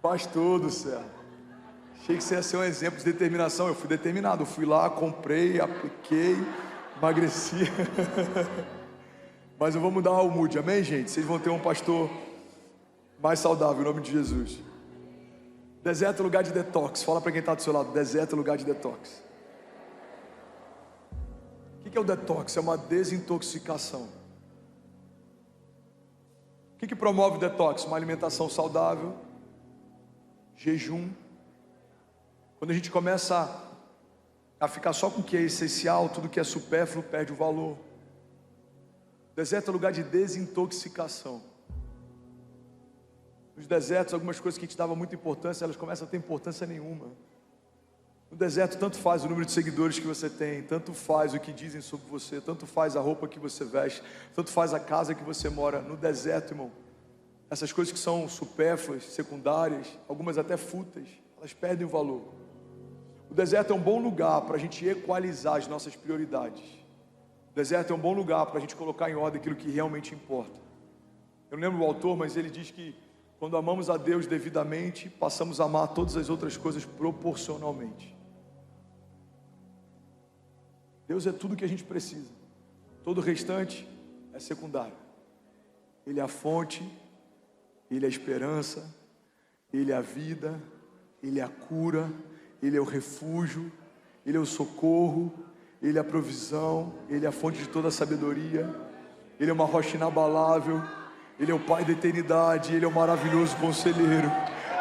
Pastor do céu, achei que você ia ser um exemplo de determinação. Eu fui determinado, eu fui lá, comprei, apliquei, Emagreci. Mas eu vou mudar o mood, amém, gente? Vocês vão ter um pastor mais saudável, em nome de Jesus. Deserto é lugar de detox. Fala para quem está do seu lado, deserto é lugar de detox. O que é o detox? É uma desintoxicação. O que promove o detox? Uma alimentação saudável, jejum. Quando a gente começa a ficar só com o que é essencial, tudo que é supérfluo perde o valor. O deserto é lugar de desintoxicação. Nos desertos, algumas coisas que a gente dava muita importância, elas começam a ter importância nenhuma. No deserto, tanto faz o número de seguidores que você tem, tanto faz o que dizem sobre você, tanto faz a roupa que você veste, tanto faz a casa que você mora. No deserto, irmão, essas coisas que são supérfluas, secundárias, algumas até fúteis, elas perdem o valor. O deserto é um bom lugar para a gente equalizar as nossas prioridades. O deserto é um bom lugar para a gente colocar em ordem aquilo que realmente importa. Eu não lembro o autor, mas ele diz que quando amamos a Deus devidamente, passamos a amar todas as outras coisas proporcionalmente. Deus é tudo que a gente precisa. Todo o restante é secundário. Ele é a fonte, Ele é a esperança, Ele é a vida, Ele é a cura, Ele é o refúgio, Ele é o socorro, Ele é a provisão, Ele é a fonte de toda a sabedoria, Ele é uma rocha inabalável, Ele é o Pai da eternidade, Ele é o maravilhoso conselheiro,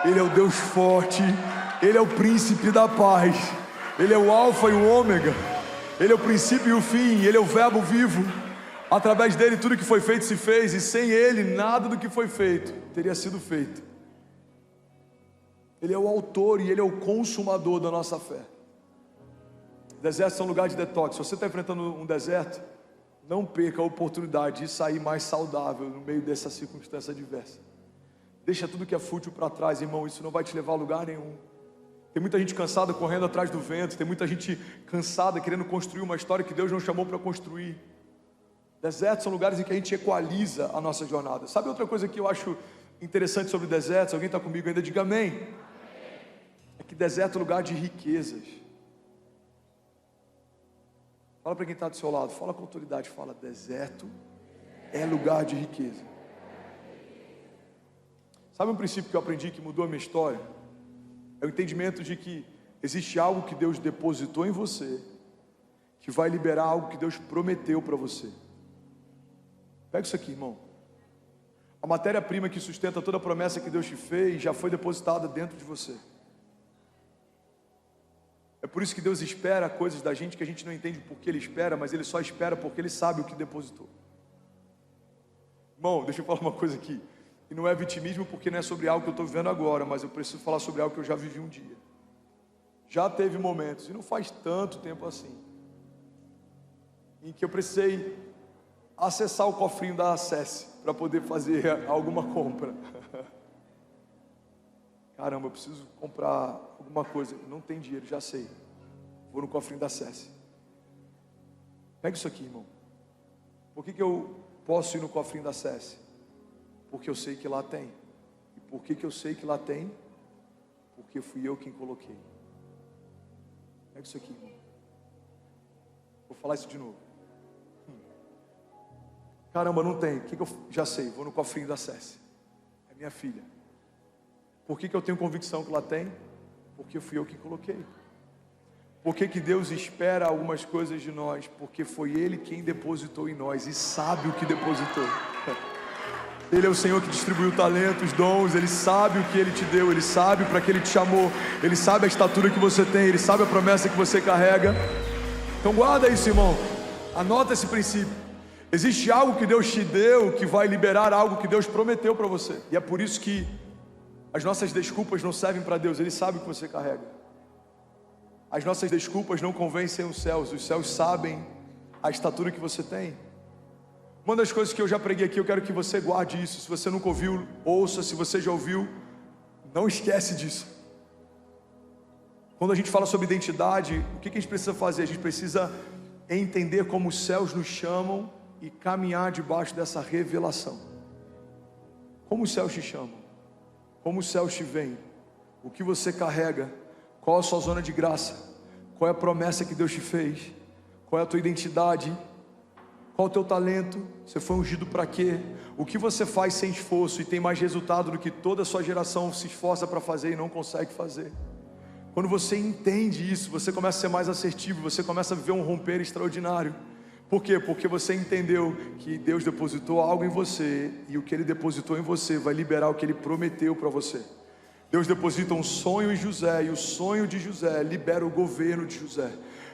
Ele é o Deus forte, Ele é o príncipe da paz, Ele é o alfa e o ômega, Ele é o princípio e o fim, Ele é o verbo vivo. Através dele tudo que foi feito se fez, e sem ele nada do que foi feito teria sido feito. Ele é o autor e ele é o consumador da nossa fé. Desertos são lugar de detox. Se você está enfrentando um deserto, não perca a oportunidade de sair mais saudável no meio dessa circunstância adversa. Deixa tudo que é fútil para trás, irmão, isso não vai te levar a lugar nenhum. Tem muita gente cansada correndo atrás do vento, tem muita gente cansada querendo construir uma história que Deus não chamou para construir. Desertos são lugares em que a gente equaliza a nossa jornada. Sabe outra coisa que eu acho interessante sobre desertos? Alguém está comigo ainda? Diga amém. É que deserto é lugar de riquezas. Fala para quem está do seu lado, fala com autoridade, fala, deserto é lugar de riqueza. Sabe um princípio que eu aprendi que mudou a minha história? É o entendimento de que existe algo que Deus depositou em você, que vai liberar algo que Deus prometeu para você. Pega isso aqui, irmão. A matéria-prima que sustenta toda a promessa que Deus te fez já foi depositada dentro de você. É por isso que Deus espera coisas da gente que a gente não entende porque Ele espera, mas Ele só espera porque Ele sabe o que depositou. Irmão, deixa eu falar uma coisa aqui. E não é vitimismo porque não é sobre algo que eu estou vivendo agora, mas eu preciso falar sobre algo que eu já vivi um dia. Já teve momentos, e não faz tanto tempo assim, em que eu precisei acessar o cofrinho da Acesse para poder fazer alguma compra. Caramba, eu preciso comprar alguma coisa, não tem dinheiro, já sei. Vou no cofrinho da Acesse. Pega isso aqui, irmão. Por que eu posso ir no cofrinho da Acesse? Porque eu sei que lá tem. E por que eu sei que lá tem? Porque fui eu quem coloquei. Pega isso aqui, irmão. Vou falar isso de novo. Caramba, não tem. O que eu já sei? Vou no cofrinho da Acesse. É minha filha. Por que eu tenho convicção que lá tem? Porque fui eu que coloquei. Por que Deus espera algumas coisas de nós? Porque foi Ele quem depositou em nós e sabe o que depositou. Ele é o Senhor que distribuiu talentos, dons. Ele sabe o que Ele te deu. Ele sabe para que Ele te chamou. Ele sabe a estatura que você tem. Ele sabe a promessa que você carrega. Então guarda isso, irmão. Anota esse princípio. Existe algo que Deus te deu que vai liberar algo que Deus prometeu para você. E é por isso que as nossas desculpas não servem para Deus. Ele sabe o que você carrega. As nossas desculpas não convencem os céus sabem a estatura que você tem. Uma das coisas que eu já preguei aqui, eu quero que você guarde isso. Se você nunca ouviu, ouça. Se você já ouviu, não esquece disso. Quando a gente fala sobre identidade, o que a gente precisa fazer? A gente precisa entender como os céus nos chamam e caminhar debaixo dessa revelação. Como os céus te chamam? Como os céus te veem? O que você carrega? Qual a sua zona de graça? Qual é a promessa que Deus te fez? Qual Qual é a tua identidade? Qual é o teu talento? Você foi ungido para quê? O que você faz sem esforço e tem mais resultado do que toda a sua geração se esforça para fazer e não consegue fazer? Quando você entende isso, você começa a ser mais assertivo, você começa a viver um romper extraordinário. Por quê? Porque você entendeu que Deus depositou algo em você, e o que Ele depositou em você vai liberar o que Ele prometeu para você. Deus deposita um sonho em José, e o sonho de José libera o governo de José.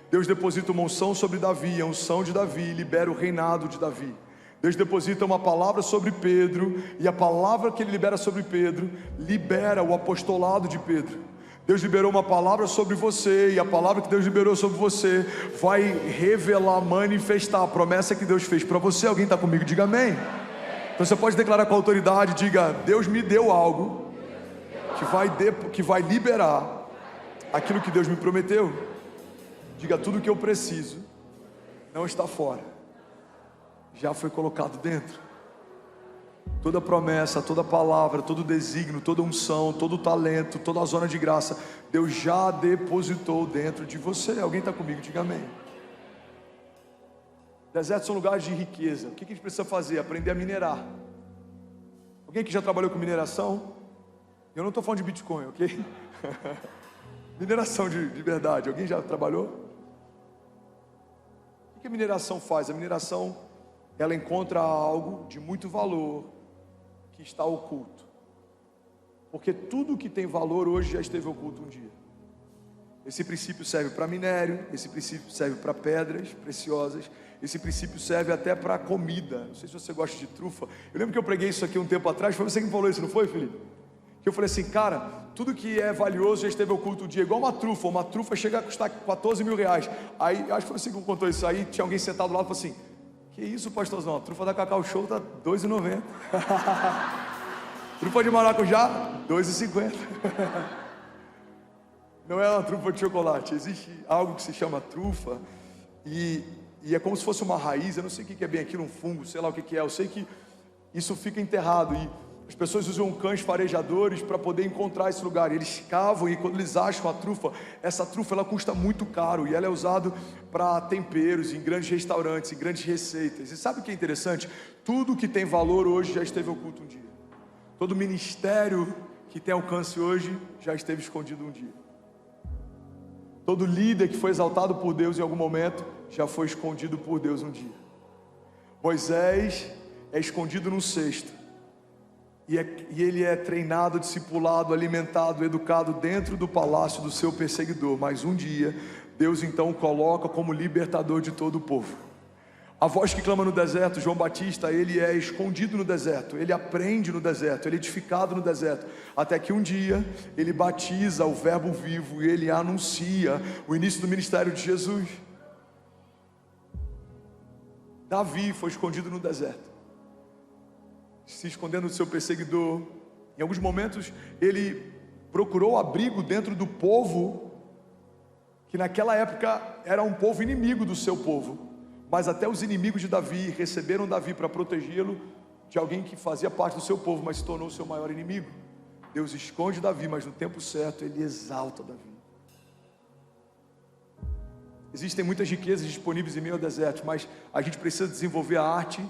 Deus deposita uma unção sobre Davi, a unção de Davi libera o reinado de Davi. Deus deposita uma palavra sobre Pedro, e a palavra que Ele libera sobre Pedro libera o apostolado de Pedro. Deus liberou uma palavra sobre você, e a palavra que Deus liberou sobre você vai revelar, manifestar a promessa que Deus fez para você. Alguém está comigo? Diga amém. Então você pode declarar com autoridade, diga: Deus me deu algo que vai liberar aquilo que Deus me prometeu. Diga: tudo que eu preciso não está fora, já foi colocado dentro. Toda promessa, toda palavra, todo desígnio, toda unção, todo talento, toda a zona de graça, Deus já depositou dentro de você. Alguém está comigo? Diga amém. Desertos são lugares de riqueza. O que a gente precisa fazer? Aprender a minerar. Alguém que já trabalhou com mineração? Eu não estou falando de Bitcoin, ok? Mineração de verdade. Alguém já trabalhou? O que a mineração faz? A mineração, ela encontra algo de muito valor que está oculto. Porque tudo que tem valor hoje já esteve oculto um dia. Esse princípio serve para minério, esse princípio serve para pedras preciosas, esse princípio serve até para comida. Não sei se você gosta de trufa. Eu lembro que eu preguei isso aqui um tempo atrás, foi você que me falou isso, não foi, Felipe? Que eu falei assim: cara, tudo que é valioso já esteve oculto um dia, igual uma trufa chega a custar 14 mil reais. Aí, acho que foi você que contou isso aí, tinha alguém sentado lá e falou assim: que isso, pastorzão, a trufa da Cacau Show tá R$2,90. Trufa de maracujá, R$2,50. Não é uma trufa de chocolate, existe algo que se chama trufa, e é como se fosse uma raiz. Eu não sei o que é bem aquilo, um fungo, sei lá o que é. Eu sei que isso fica enterrado, e as pessoas usam cães farejadores para poder encontrar esse lugar. Eles cavam, e quando eles acham a trufa, essa trufa ela custa muito caro, e ela é usada para temperos, em grandes restaurantes, em grandes receitas. E sabe o que é interessante? Tudo que tem valor hoje já esteve oculto um dia. Todo ministério que tem alcance hoje já esteve escondido um dia. Todo líder que foi exaltado por Deus em algum momento já foi escondido por Deus um dia. Moisés é escondido num cesto, e ele é treinado, discipulado, alimentado, educado dentro do palácio do seu perseguidor. Mas um dia Deus então o coloca como libertador de todo o povo. A voz que clama no deserto, João Batista, ele é escondido no deserto, ele aprende no deserto, ele é edificado no deserto, até que um dia ele batiza o verbo vivo e ele anuncia o início do ministério de Jesus. Davi foi escondido no deserto, se escondendo do seu perseguidor. Em alguns momentos ele procurou abrigo dentro do povo, que naquela época era um povo inimigo do seu povo. Mas até os inimigos de Davi receberam Davi para protegê-lo de alguém que fazia parte do seu povo, mas se tornou o seu maior inimigo. Deus esconde Davi, mas no tempo certo ele exalta Davi. Existem muitas riquezas disponíveis em meio ao deserto, mas a gente precisa desenvolver a arte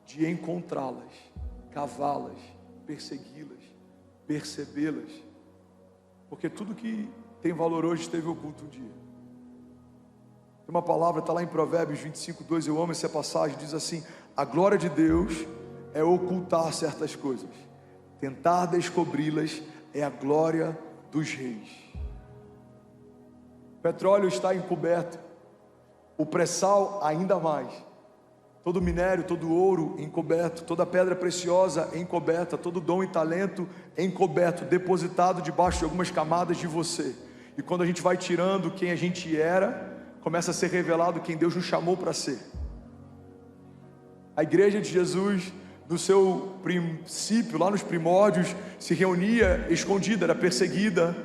de encontrá-las, cavá-las, persegui-las, percebê-las. Porque tudo que tem valor hoje esteve oculto um dia. Tem uma palavra, está lá em Provérbios 25:2, eu amo essa passagem, diz assim: a glória de Deus é ocultar certas coisas, tentar descobri-las é a glória dos reis. O petróleo está encoberto, o pré-sal ainda mais, todo minério, todo ouro encoberto, toda pedra preciosa encoberta, todo dom e talento encoberto, depositado debaixo de algumas camadas de você. E quando a gente vai tirando quem a gente era, começa a ser revelado quem Deus nos chamou para ser. A igreja de Jesus, no seu princípio, lá nos primórdios, se reunia escondida, era perseguida,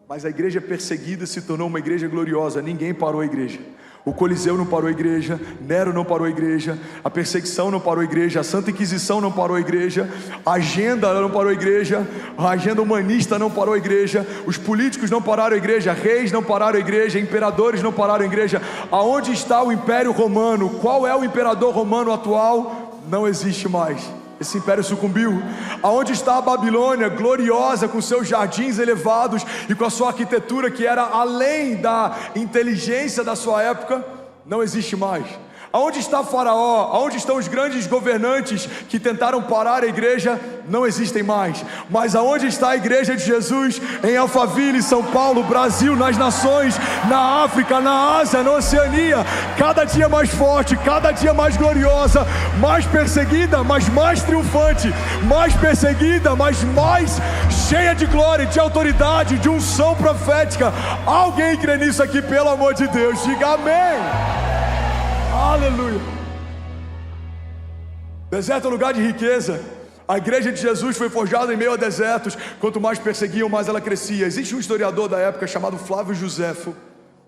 mas a igreja perseguida se tornou uma igreja gloriosa. Ninguém parou a igreja. O Coliseu não parou a igreja, Nero não parou a igreja, a perseguição não parou a igreja, a Santa Inquisição não parou a igreja, a agenda não parou a igreja, a agenda humanista não parou a igreja, os políticos não pararam a igreja, reis não pararam a igreja, imperadores não pararam a igreja. Aonde está o Império Romano? Qual é o imperador romano atual? Não existe mais. Esse império sucumbiu. Aonde está a Babilônia, gloriosa, com seus jardins elevados e com a sua arquitetura que era além da inteligência da sua época? Não existe mais. Aonde está Faraó? Aonde estão os grandes governantes que tentaram parar a igreja? Não existem mais. Mas aonde está a igreja de Jesus? Em Alphaville, São Paulo, Brasil, nas nações, na África, na Ásia, na Oceania. Cada dia mais forte, cada dia mais gloriosa, mais perseguida, mas mais triunfante, mais perseguida, mas mais cheia de glória, de autoridade, de unção profética. Alguém crê nisso aqui, pelo amor de Deus? Diga amém. Aleluia. Deserto é lugar de riqueza. A igreja de Jesus foi forjada em meio a desertos. Quanto mais perseguiam, mais ela crescia. Existe um historiador da época chamado Flávio Josefo.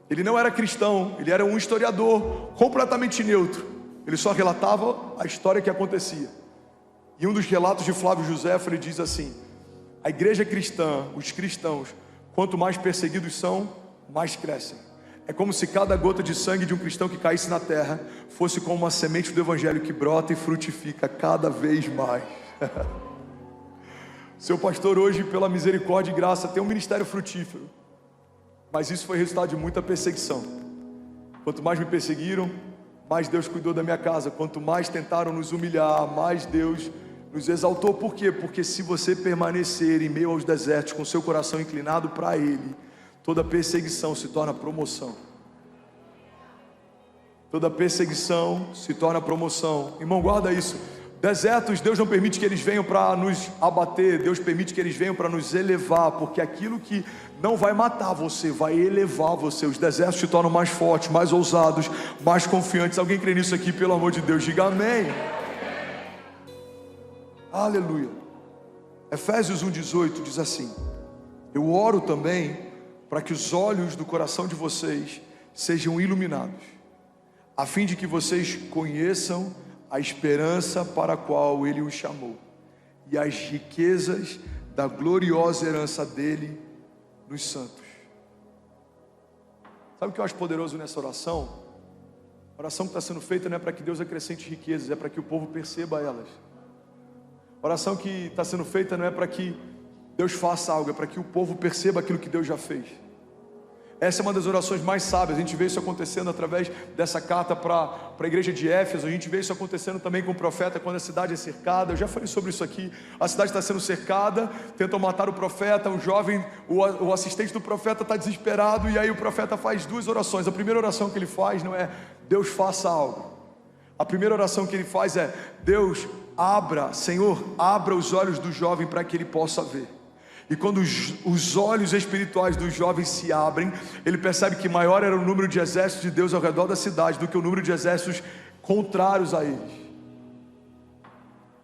Ele não era cristão, ele era um historiador completamente neutro. Ele só relatava a história que acontecia. E um dos relatos de Flávio Josefo, ele diz assim: a igreja cristã, os cristãos, quanto mais perseguidos são, mais crescem. É como se cada gota de sangue de um cristão que caísse na terra fosse como uma semente do evangelho que brota e frutifica cada vez mais. Seu pastor hoje, pela misericórdia e graça, tem um ministério frutífero, mas isso foi resultado de muita perseguição. Quanto mais me perseguiram, mais Deus cuidou da minha casa. Quanto mais tentaram nos humilhar, mais Deus nos exaltou. Por quê? Porque se você permanecer em meio aos desertos com seu coração inclinado para Ele, toda perseguição se torna promoção. Toda perseguição se torna promoção. Irmão, guarda isso. Desertos, Deus não permite que eles venham para nos abater. Deus permite que eles venham para nos elevar. Porque aquilo que não vai matar você, vai elevar você. Os desertos se tornam mais fortes, mais ousados, mais confiantes. Alguém crê nisso aqui, pelo amor de Deus? Diga amém. Aleluia. Efésios 1,18 diz assim: eu oro também para que os olhos do coração de vocês sejam iluminados, a fim de que vocês conheçam a esperança para a qual Ele os chamou, e as riquezas da gloriosa herança dEle nos santos. Sabe o que eu acho poderoso nessa oração? A oração que está sendo feita não é para que Deus acrescente riquezas, é para que o povo perceba elas. A oração que está sendo feita não é para que Deus faça algo, é para que o povo perceba aquilo que Deus já fez. Essa é uma das orações mais sábias. A gente vê isso acontecendo através dessa carta para a igreja de Éfeso. A gente vê isso acontecendo também com o profeta, quando a cidade é cercada. Eu já falei sobre isso aqui. A cidade está sendo cercada, tentam matar o profeta. O jovem, o assistente do profeta está desesperado, e aí o profeta faz duas orações. A primeira oração que ele faz não é Deus faça algo. A primeira oração que ele faz é: Deus abra, Senhor, abra os olhos do jovem para que ele possa ver. E quando os olhos espirituais dos jovens se abrem, ele percebe que maior era o número de exércitos de Deus ao redor da cidade do que o número de exércitos contrários a eles.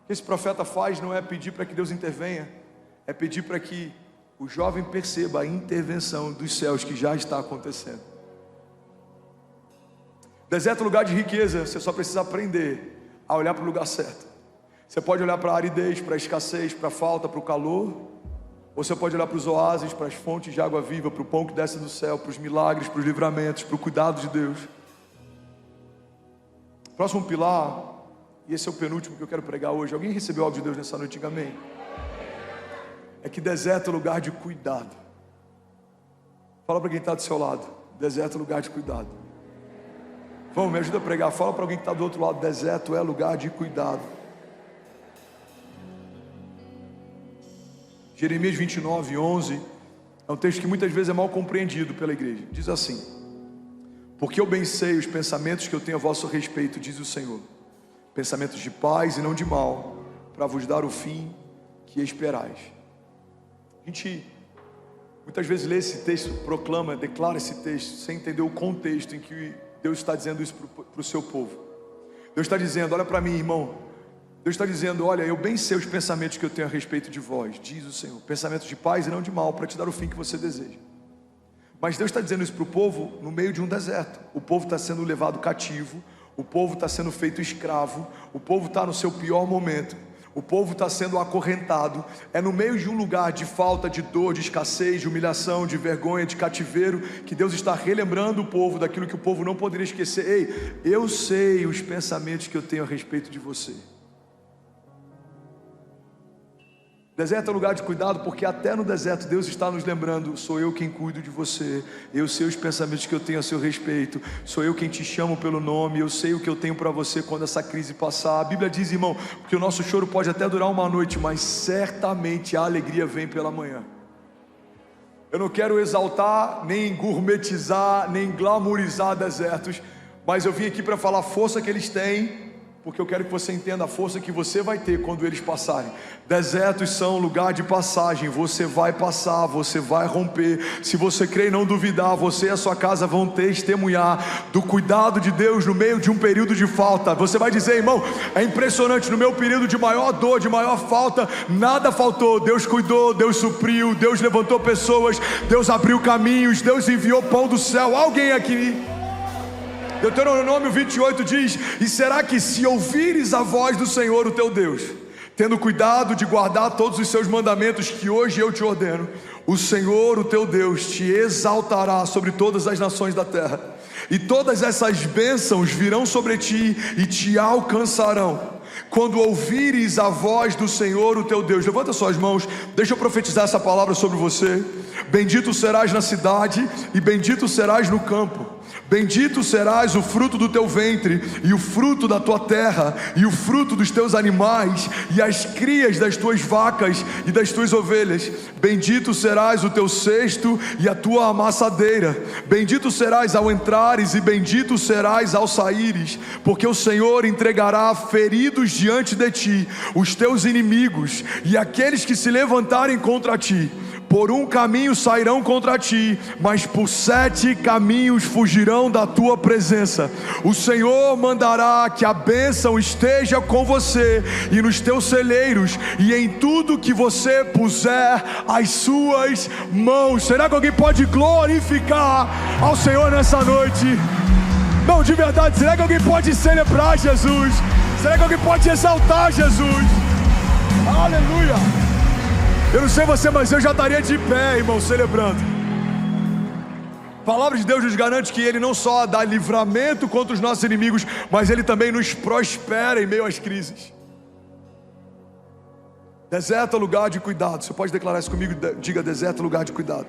O que esse profeta faz não é pedir para que Deus intervenha, é pedir para que o jovem perceba a intervenção dos céus que já está acontecendo. Deserto é lugar de riqueza. Você só precisa aprender a olhar para o lugar certo. Você pode olhar para a aridez, para a escassez, para a falta, para o calor. Ou você pode olhar para os oásis, para as fontes de água viva, para o pão que desce do céu, para os milagres, para os livramentos, para o cuidado de Deus. Próximo pilar, e esse é o penúltimo que eu quero pregar hoje. Alguém recebeu algo de Deus nessa noite? Diga amém. É que deserto é lugar de cuidado. Fala para quem está do seu lado: deserto é lugar de cuidado. Vamos, me ajuda a pregar. Fala para alguém que está do outro lado: deserto é lugar de cuidado. Jeremias 29:11 é um texto que muitas vezes é mal compreendido pela igreja. Diz assim: porque eu bem sei os pensamentos que eu tenho a vosso respeito, diz o Senhor, pensamentos de paz e não de mal, para vos dar o fim que esperais. A gente muitas vezes lê esse texto, proclama, declara esse texto, sem entender o contexto em que Deus está dizendo isso para o seu povo. Deus está dizendo: olha para mim, irmão. Deus está dizendo: olha, eu bem sei os pensamentos que eu tenho a respeito de vós, diz o Senhor, pensamentos de paz e não de mal, para te dar o fim que você deseja. Mas Deus está dizendo isso para o povo no meio de um deserto. O povo está sendo levado cativo, o povo está sendo feito escravo, o povo está no seu pior momento, o povo está sendo acorrentado. É no meio de um lugar de falta, de dor, de escassez, de humilhação, de vergonha, de cativeiro, que Deus está relembrando o povo daquilo que o povo não poderia esquecer. Ei, eu sei os pensamentos que eu tenho a respeito de você. Deserto é lugar de cuidado, porque até no deserto Deus está nos lembrando: sou eu quem cuido de você, eu sei os pensamentos que eu tenho a seu respeito, sou eu quem te chamo pelo nome, eu sei o que eu tenho para você quando essa crise passar. A Bíblia diz, irmão, que o nosso choro pode até durar uma noite, mas certamente a alegria vem pela manhã. Eu não quero exaltar, nem gourmetizar, nem glamourizar desertos, mas eu vim aqui para falar a força que eles têm, porque eu quero que você entenda a força que você vai ter quando eles passarem. Desertos são lugar de passagem. Você vai passar, você vai romper. Se você crer e não duvidar, você e a sua casa vão testemunhar do cuidado de Deus no meio de um período de falta. Você vai dizer, irmão, é impressionante, no meu período de maior dor, de maior falta, nada faltou. Deus cuidou, Deus supriu, Deus levantou pessoas, Deus abriu caminhos, Deus enviou pão do céu. Alguém aqui... Deuteronômio 28 diz: e será que se ouvires a voz do Senhor o teu Deus, tendo cuidado de guardar todos os seus mandamentos que hoje eu te ordeno, o Senhor o teu Deus te exaltará sobre todas as nações da terra, e todas essas bênçãos virão sobre ti e te alcançarão quando ouvires a voz do Senhor o teu Deus. Levanta suas mãos, deixa eu profetizar essa palavra sobre você. Bendito serás na cidade e bendito serás no campo. Bendito serás o fruto do teu ventre, e o fruto da tua terra, e o fruto dos teus animais, e as crias das tuas vacas e das tuas ovelhas. Bendito serás o teu cesto e a tua amassadeira. Bendito serás ao entrares, e bendito serás ao saíres, porque o Senhor entregará feridos diante de ti os teus inimigos, e aqueles que se levantarem contra ti. Por um caminho sairão contra ti, mas por 7 caminhos fugirão da tua presença. O Senhor mandará que a bênção esteja com você e nos teus celeiros e em tudo que você puser as suas mãos. Será que alguém pode glorificar ao Senhor nessa noite? Não, de verdade, será que alguém pode celebrar Jesus? Será que alguém pode exaltar Jesus? Aleluia! Eu não sei você, mas eu já estaria de pé, irmão, celebrando. A palavra de Deus nos garante que Ele não só dá livramento contra os nossos inimigos, mas Ele também nos prospera em meio às crises. Deserto é lugar de cuidado. Você pode declarar isso comigo? Diga: deserto é lugar de cuidado.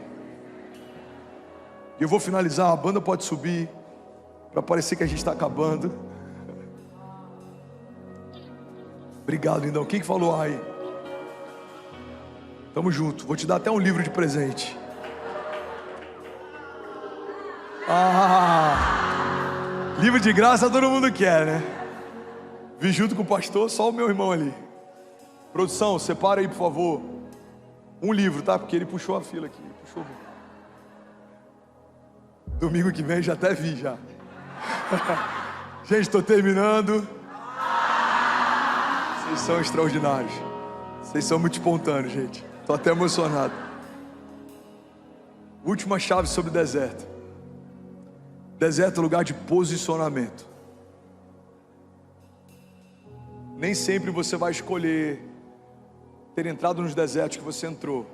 E eu vou finalizar, a banda pode subir, para parecer que a gente está acabando. Obrigado, lindão. Quem que falou ai? Tamo junto, vou te dar até um livro de presente. Livro de graça todo mundo quer, né? Vim junto com o pastor, só o meu irmão ali. Produção, separa aí por favor um livro, tá? Porque ele puxou a fila aqui, puxou. Domingo que vem já até vi já. Gente, tô terminando. Vocês são extraordinários. Vocês são muito espontâneos, gente. Estou até emocionado. Última chave sobre o deserto. Deserto é lugar de posicionamento. Nem sempre você vai escolher ter entrado nos desertos que você entrou,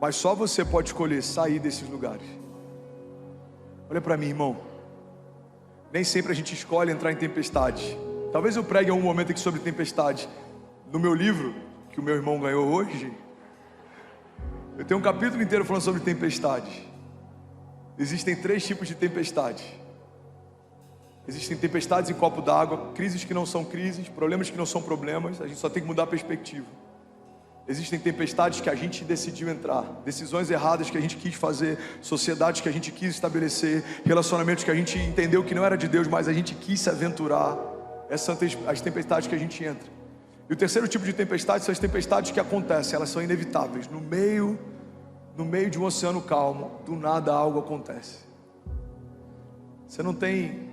mas só você pode escolher sair desses lugares. Olha para mim, irmão. Nem sempre a gente escolhe entrar em tempestade. Talvez eu pregue em algum momento aqui sobre tempestade. No meu livro, que o meu irmão ganhou hoje, eu tenho um capítulo inteiro falando sobre tempestade. Existem 3 tipos de tempestade. Existem tempestades em copo d'água, crises que não são crises, problemas que não são problemas. A gente só tem que mudar a perspectiva. Existem tempestades que a gente decidiu entrar, decisões erradas que a gente quis fazer, sociedades que a gente quis estabelecer, relacionamentos que a gente entendeu que não era de Deus, mas a gente quis se aventurar. Essas são as tempestades que a gente entra. E o terceiro tipo de tempestade são as tempestades que acontecem, elas são inevitáveis. No meio de um oceano calmo, do nada algo acontece. Você não tem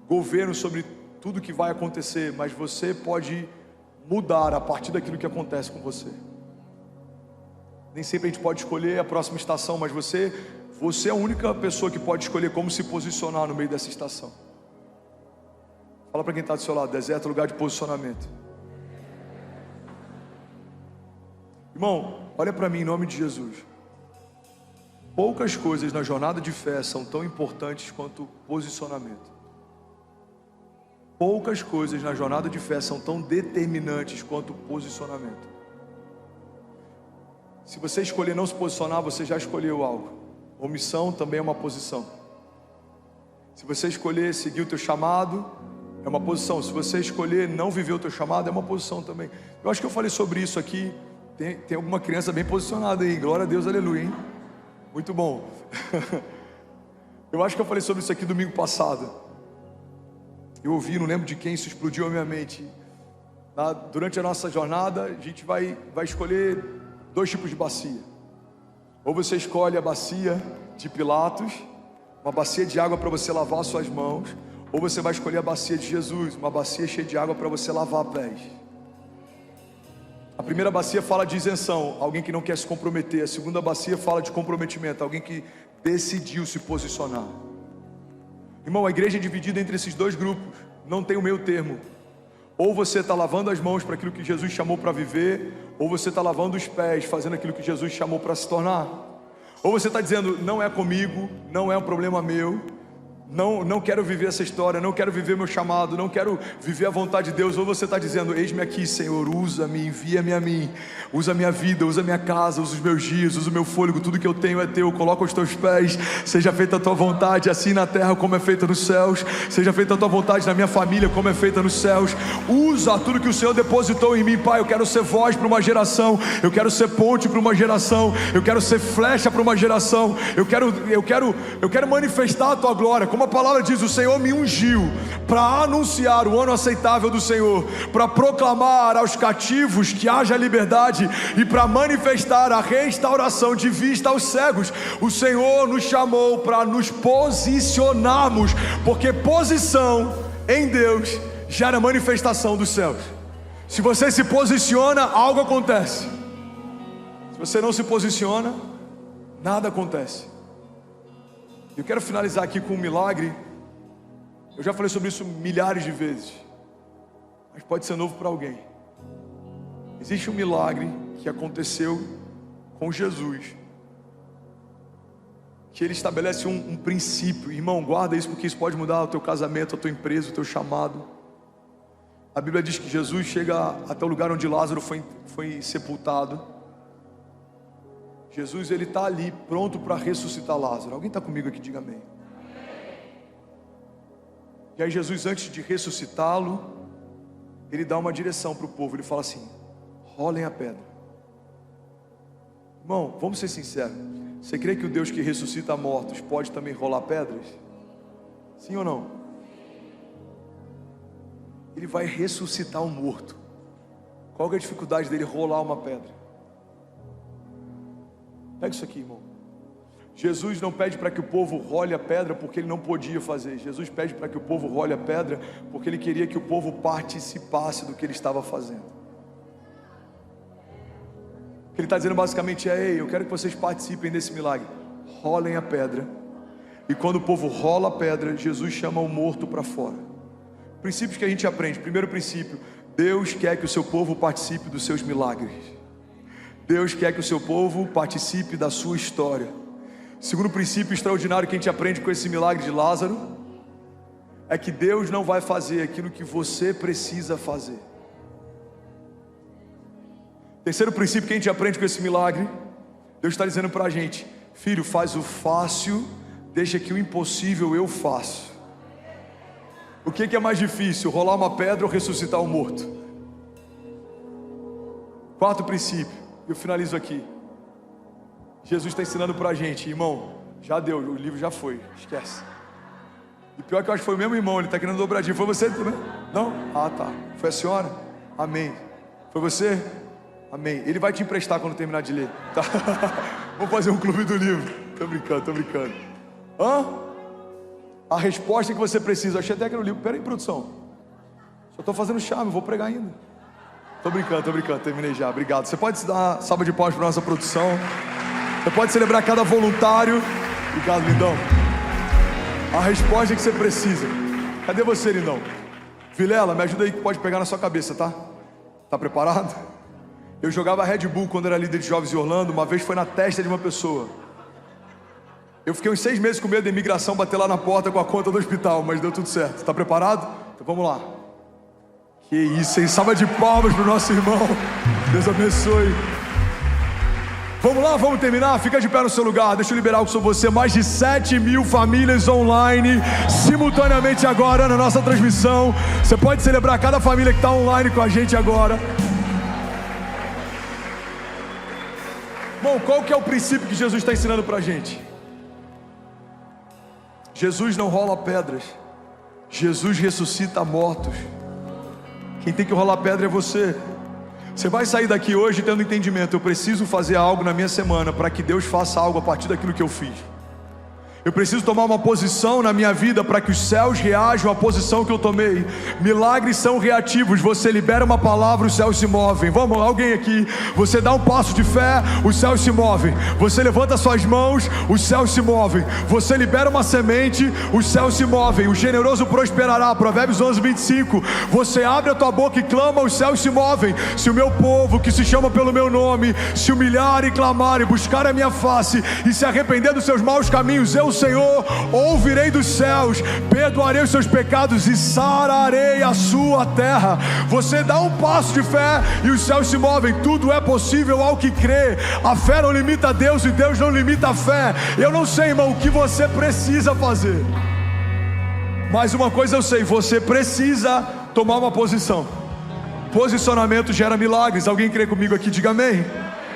governo sobre tudo que vai acontecer, mas você pode mudar a partir daquilo que acontece com você. Nem sempre a gente pode escolher a próxima estação, mas você você é a única pessoa que pode escolher como se posicionar no meio dessa estação. Fala para quem está do seu lado: deserto é lugar de posicionamento. Irmão, olha para mim em nome de Jesus. Poucas coisas na jornada de fé são tão importantes quanto posicionamento. Poucas coisas na jornada de fé são tão determinantes quanto posicionamento. Se você escolher não se posicionar, você já escolheu algo. Omissão também é uma posição. Se você escolher seguir o teu chamado, é uma posição. Se você escolher não viver o teu chamado, é uma posição também. Eu acho que eu falei sobre isso aqui. Tem alguma criança bem posicionada aí. Glória a Deus, aleluia, hein? Muito bom. Eu acho que eu falei sobre isso aqui domingo passado. Eu ouvi, não lembro de quem, isso explodiu a minha mente. Durante a nossa jornada, a gente vai escolher 2 tipos de bacia. Ou você escolhe a bacia de Pilatos, uma bacia de água para você lavar suas mãos. Ou você vai escolher a bacia de Jesus, uma bacia cheia de água para você lavar pés. A primeira bacia fala de isenção, alguém que não quer se comprometer. A segunda bacia fala de comprometimento, alguém que decidiu se posicionar. Irmão, a igreja é dividida entre esses 2 grupos, não tem o meio termo. Ou você está lavando as mãos para aquilo que Jesus chamou para viver, ou você está lavando os pés, fazendo aquilo que Jesus chamou para se tornar. Ou você está dizendo: não é comigo, não é um problema meu, não quero viver essa história, não quero viver meu chamado, não quero viver a vontade de Deus. Ou você está dizendo: eis-me aqui, Senhor, usa-me, envia-me a mim, usa a minha vida, usa a minha casa, usa os meus dias, usa o meu fôlego, tudo que eu tenho é teu, coloca aos teus pés, seja feita a tua vontade, assim na terra como é feita nos céus, seja feita a tua vontade na minha família como é feita nos céus. Usa tudo que o Senhor depositou em mim, Pai. Eu quero ser voz para uma geração, eu quero ser ponte para uma geração, eu quero ser flecha para uma geração, eu quero manifestar a tua glória. Como a palavra diz, o Senhor me ungiu para anunciar o ano aceitável do Senhor, para proclamar aos cativos que haja liberdade e para manifestar a restauração de vista aos cegos. O Senhor nos chamou para nos posicionarmos, porque posição em Deus gera manifestação dos céus. Se você se posiciona, algo acontece. Se você não se posiciona, nada acontece. Eu quero finalizar aqui com um milagre. Eu já falei sobre isso milhares de vezes, mas pode ser novo para alguém. Existe um milagre que aconteceu com Jesus, que ele estabelece um princípio. Irmão, guarda isso, porque isso pode mudar o teu casamento, a tua empresa, o teu chamado. A Bíblia diz que Jesus chega até o lugar onde Lázaro foi sepultado. Jesus, ele está ali pronto para ressuscitar Lázaro. Alguém está comigo aqui? Diga amém. E aí Jesus, antes de ressuscitá-lo, ele dá uma direção para o povo. Ele fala assim: rolem a pedra. Irmão, vamos ser sinceros. Você crê que o Deus que ressuscita mortos pode também rolar pedras? Sim ou não? Ele vai ressuscitar um morto. Qual que é a dificuldade dele rolar uma pedra? Pega isso aqui, irmão. Jesus não pede para que o povo role a pedra porque ele não podia fazer. Jesus pede para que o povo role a pedra porque ele queria que o povo participasse do que ele estava fazendo. O que ele está dizendo basicamente é: ei, eu quero que vocês participem desse milagre. Rolem a pedra. E quando o povo rola a pedra, Jesus chama o morto para fora. Princípios que a gente aprende. Primeiro princípio: Deus quer que o seu povo participe dos seus milagres. Deus quer que o seu povo participe da sua história. Segundo princípio extraordinário que a gente aprende com esse milagre de Lázaro, é que Deus não vai fazer aquilo que você precisa fazer. Terceiro princípio que a gente aprende com esse milagre, Deus está dizendo para a gente: filho, faz o fácil, deixa que o impossível eu faço. O que é mais difícil, rolar uma pedra ou ressuscitar um morto? Quarto princípio, eu finalizo aqui. Jesus está ensinando para a gente, irmão, já deu, o livro já foi, esquece. E pior que eu acho que foi o mesmo irmão, ele está querendo dobradinho. Foi você também? Não? Ah, tá. Foi a senhora? Amém. Foi você? Amém. Ele vai te emprestar quando terminar de ler, tá? Vamos fazer um clube do livro. Tô brincando. Hã? A resposta que você precisa. Achei até que era o livro. Pera aí, produção. Só estou fazendo charme, vou pregar ainda. Tô brincando. Terminei já. Obrigado. Você pode dar uma salva de palmas para nossa produção. Você pode celebrar cada voluntário. Obrigado, lindão. A resposta que você precisa. Cadê você, lindão? Vilela, me ajuda aí que pode pegar na sua cabeça, tá? Tá preparado? Eu jogava Red Bull quando era líder de jovens em Orlando. Uma vez foi na testa de uma pessoa. Eu fiquei uns 6 meses com medo da imigração bater lá na porta com a conta do hospital, mas deu tudo certo. Tá preparado? Então vamos lá. Que isso, hein? Salva de palmas pro nosso irmão. Deus abençoe. Vamos lá, vamos terminar? Fica de pé no seu lugar. Deixa eu liberar algo sobre você. Mais de 7.000 famílias online, simultaneamente agora na nossa transmissão. Você pode celebrar cada família que está online com a gente agora. Bom, qual que é o princípio que Jesus está ensinando pra gente? Jesus não rola pedras. Jesus ressuscita mortos. Quem tem que rolar pedra é você. Você vai sair daqui hoje tendo entendimento. Eu preciso fazer algo na minha semana para que Deus faça algo a partir daquilo que eu fiz. Eu preciso tomar uma posição na minha vida para que os céus reajam à posição que eu tomei. Milagres são reativos. Você libera uma palavra, os céus se movem. Vamos, alguém aqui. Você dá um passo de fé, os céus se movem. Você levanta suas mãos, os céus se movem. Você libera uma semente, os céus se movem. O generoso prosperará. Provérbios 11:25. Você abre a tua boca e clama, os céus se movem. Se o meu povo, que se chama pelo meu nome, se humilhar e clamar e buscar a minha face e se arrepender dos seus maus caminhos, eu, Senhor, ouvirei dos céus, perdoarei os seus pecados e sararei a sua terra. Você dá um passo de fé e os céus se movem. Tudo é possível ao que crê. A fé não limita Deus e Deus não limita a fé. Eu não sei, irmão, o que você precisa fazer, mas uma coisa eu sei: você precisa tomar uma posição. Posicionamento gera milagres. Alguém crê comigo aqui? Diga amém.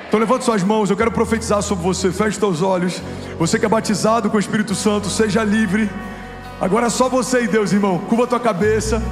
Então levante suas mãos, eu quero profetizar sobre você. Feche teus olhos. Você que é batizado com o Espírito Santo, seja livre. Agora é só você e Deus, irmão. Curva a tua cabeça,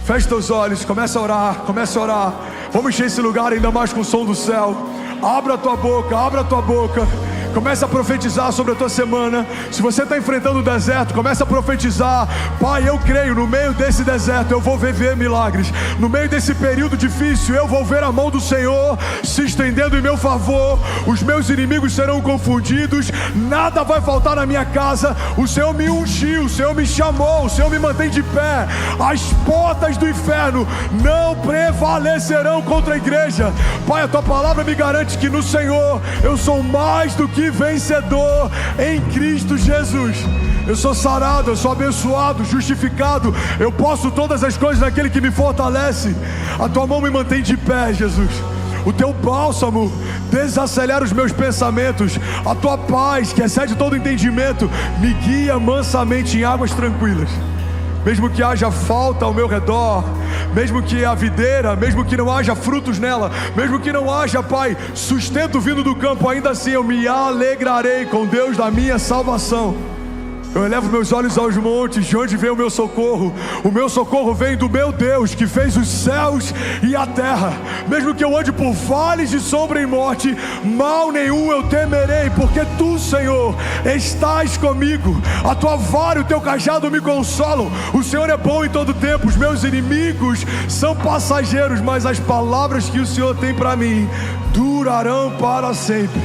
feche teus olhos, começa a orar, começa a orar. Vamos encher esse lugar ainda mais com o som do céu. Abra a tua boca, abra a tua boca. Começa a profetizar sobre a tua semana. Se você está enfrentando o deserto, começa a profetizar. Pai, eu creio, no meio desse deserto eu vou viver milagres. No meio desse período difícil eu vou ver a mão do Senhor se estendendo em meu favor. Os meus inimigos serão confundidos. Nada vai faltar na minha casa. O Senhor me ungiu, o Senhor me chamou, o Senhor me mantém de pé. As portas do inferno não prevalecerão contra a igreja. Pai, a tua palavra me garante que no Senhor eu sou mais do que vencedor em Cristo Jesus. Eu sou sarado, eu sou abençoado, justificado. Eu posso todas as coisas naquele que me fortalece. A tua mão me mantém de pé, Jesus. O teu bálsamo desacelera os meus pensamentos. A tua paz, que excede todo entendimento, me guia mansamente em águas tranquilas. Mesmo que haja falta ao meu redor, mesmo que a videira, mesmo que não haja frutos nela, mesmo que não haja, Pai, sustento vindo do campo, ainda assim eu me alegrarei com Deus da minha salvação. Eu elevo meus olhos aos montes, de onde vem o meu socorro? O meu socorro vem do meu Deus, que fez os céus e a terra. Mesmo que eu ande por vales de sombra e morte, mal nenhum eu temerei, porque tu, Senhor, estás comigo. A tua vara e o teu cajado me consolam. O Senhor é bom em todo tempo. Os meus inimigos são passageiros, mas as palavras que o Senhor tem para mim durarão para sempre.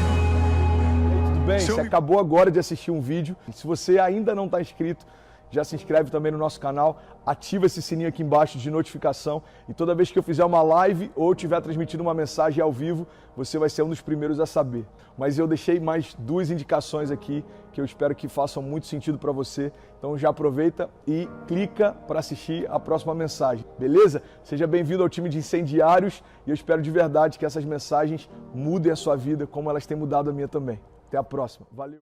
Bem, você acabou agora de assistir um vídeo. Se você ainda não está inscrito, já se inscreve também no nosso canal, ativa esse sininho aqui embaixo de notificação e toda vez que eu fizer uma live ou estiver transmitindo uma mensagem ao vivo, você vai ser um dos primeiros a saber. Mas eu deixei mais 2 indicações aqui que eu espero que façam muito sentido para você. Então já aproveita e clica para assistir a próxima mensagem, beleza? Seja bem-vindo ao time de incendiários e eu espero de verdade que essas mensagens mudem a sua vida como elas têm mudado a minha também. Até a próxima. Valeu!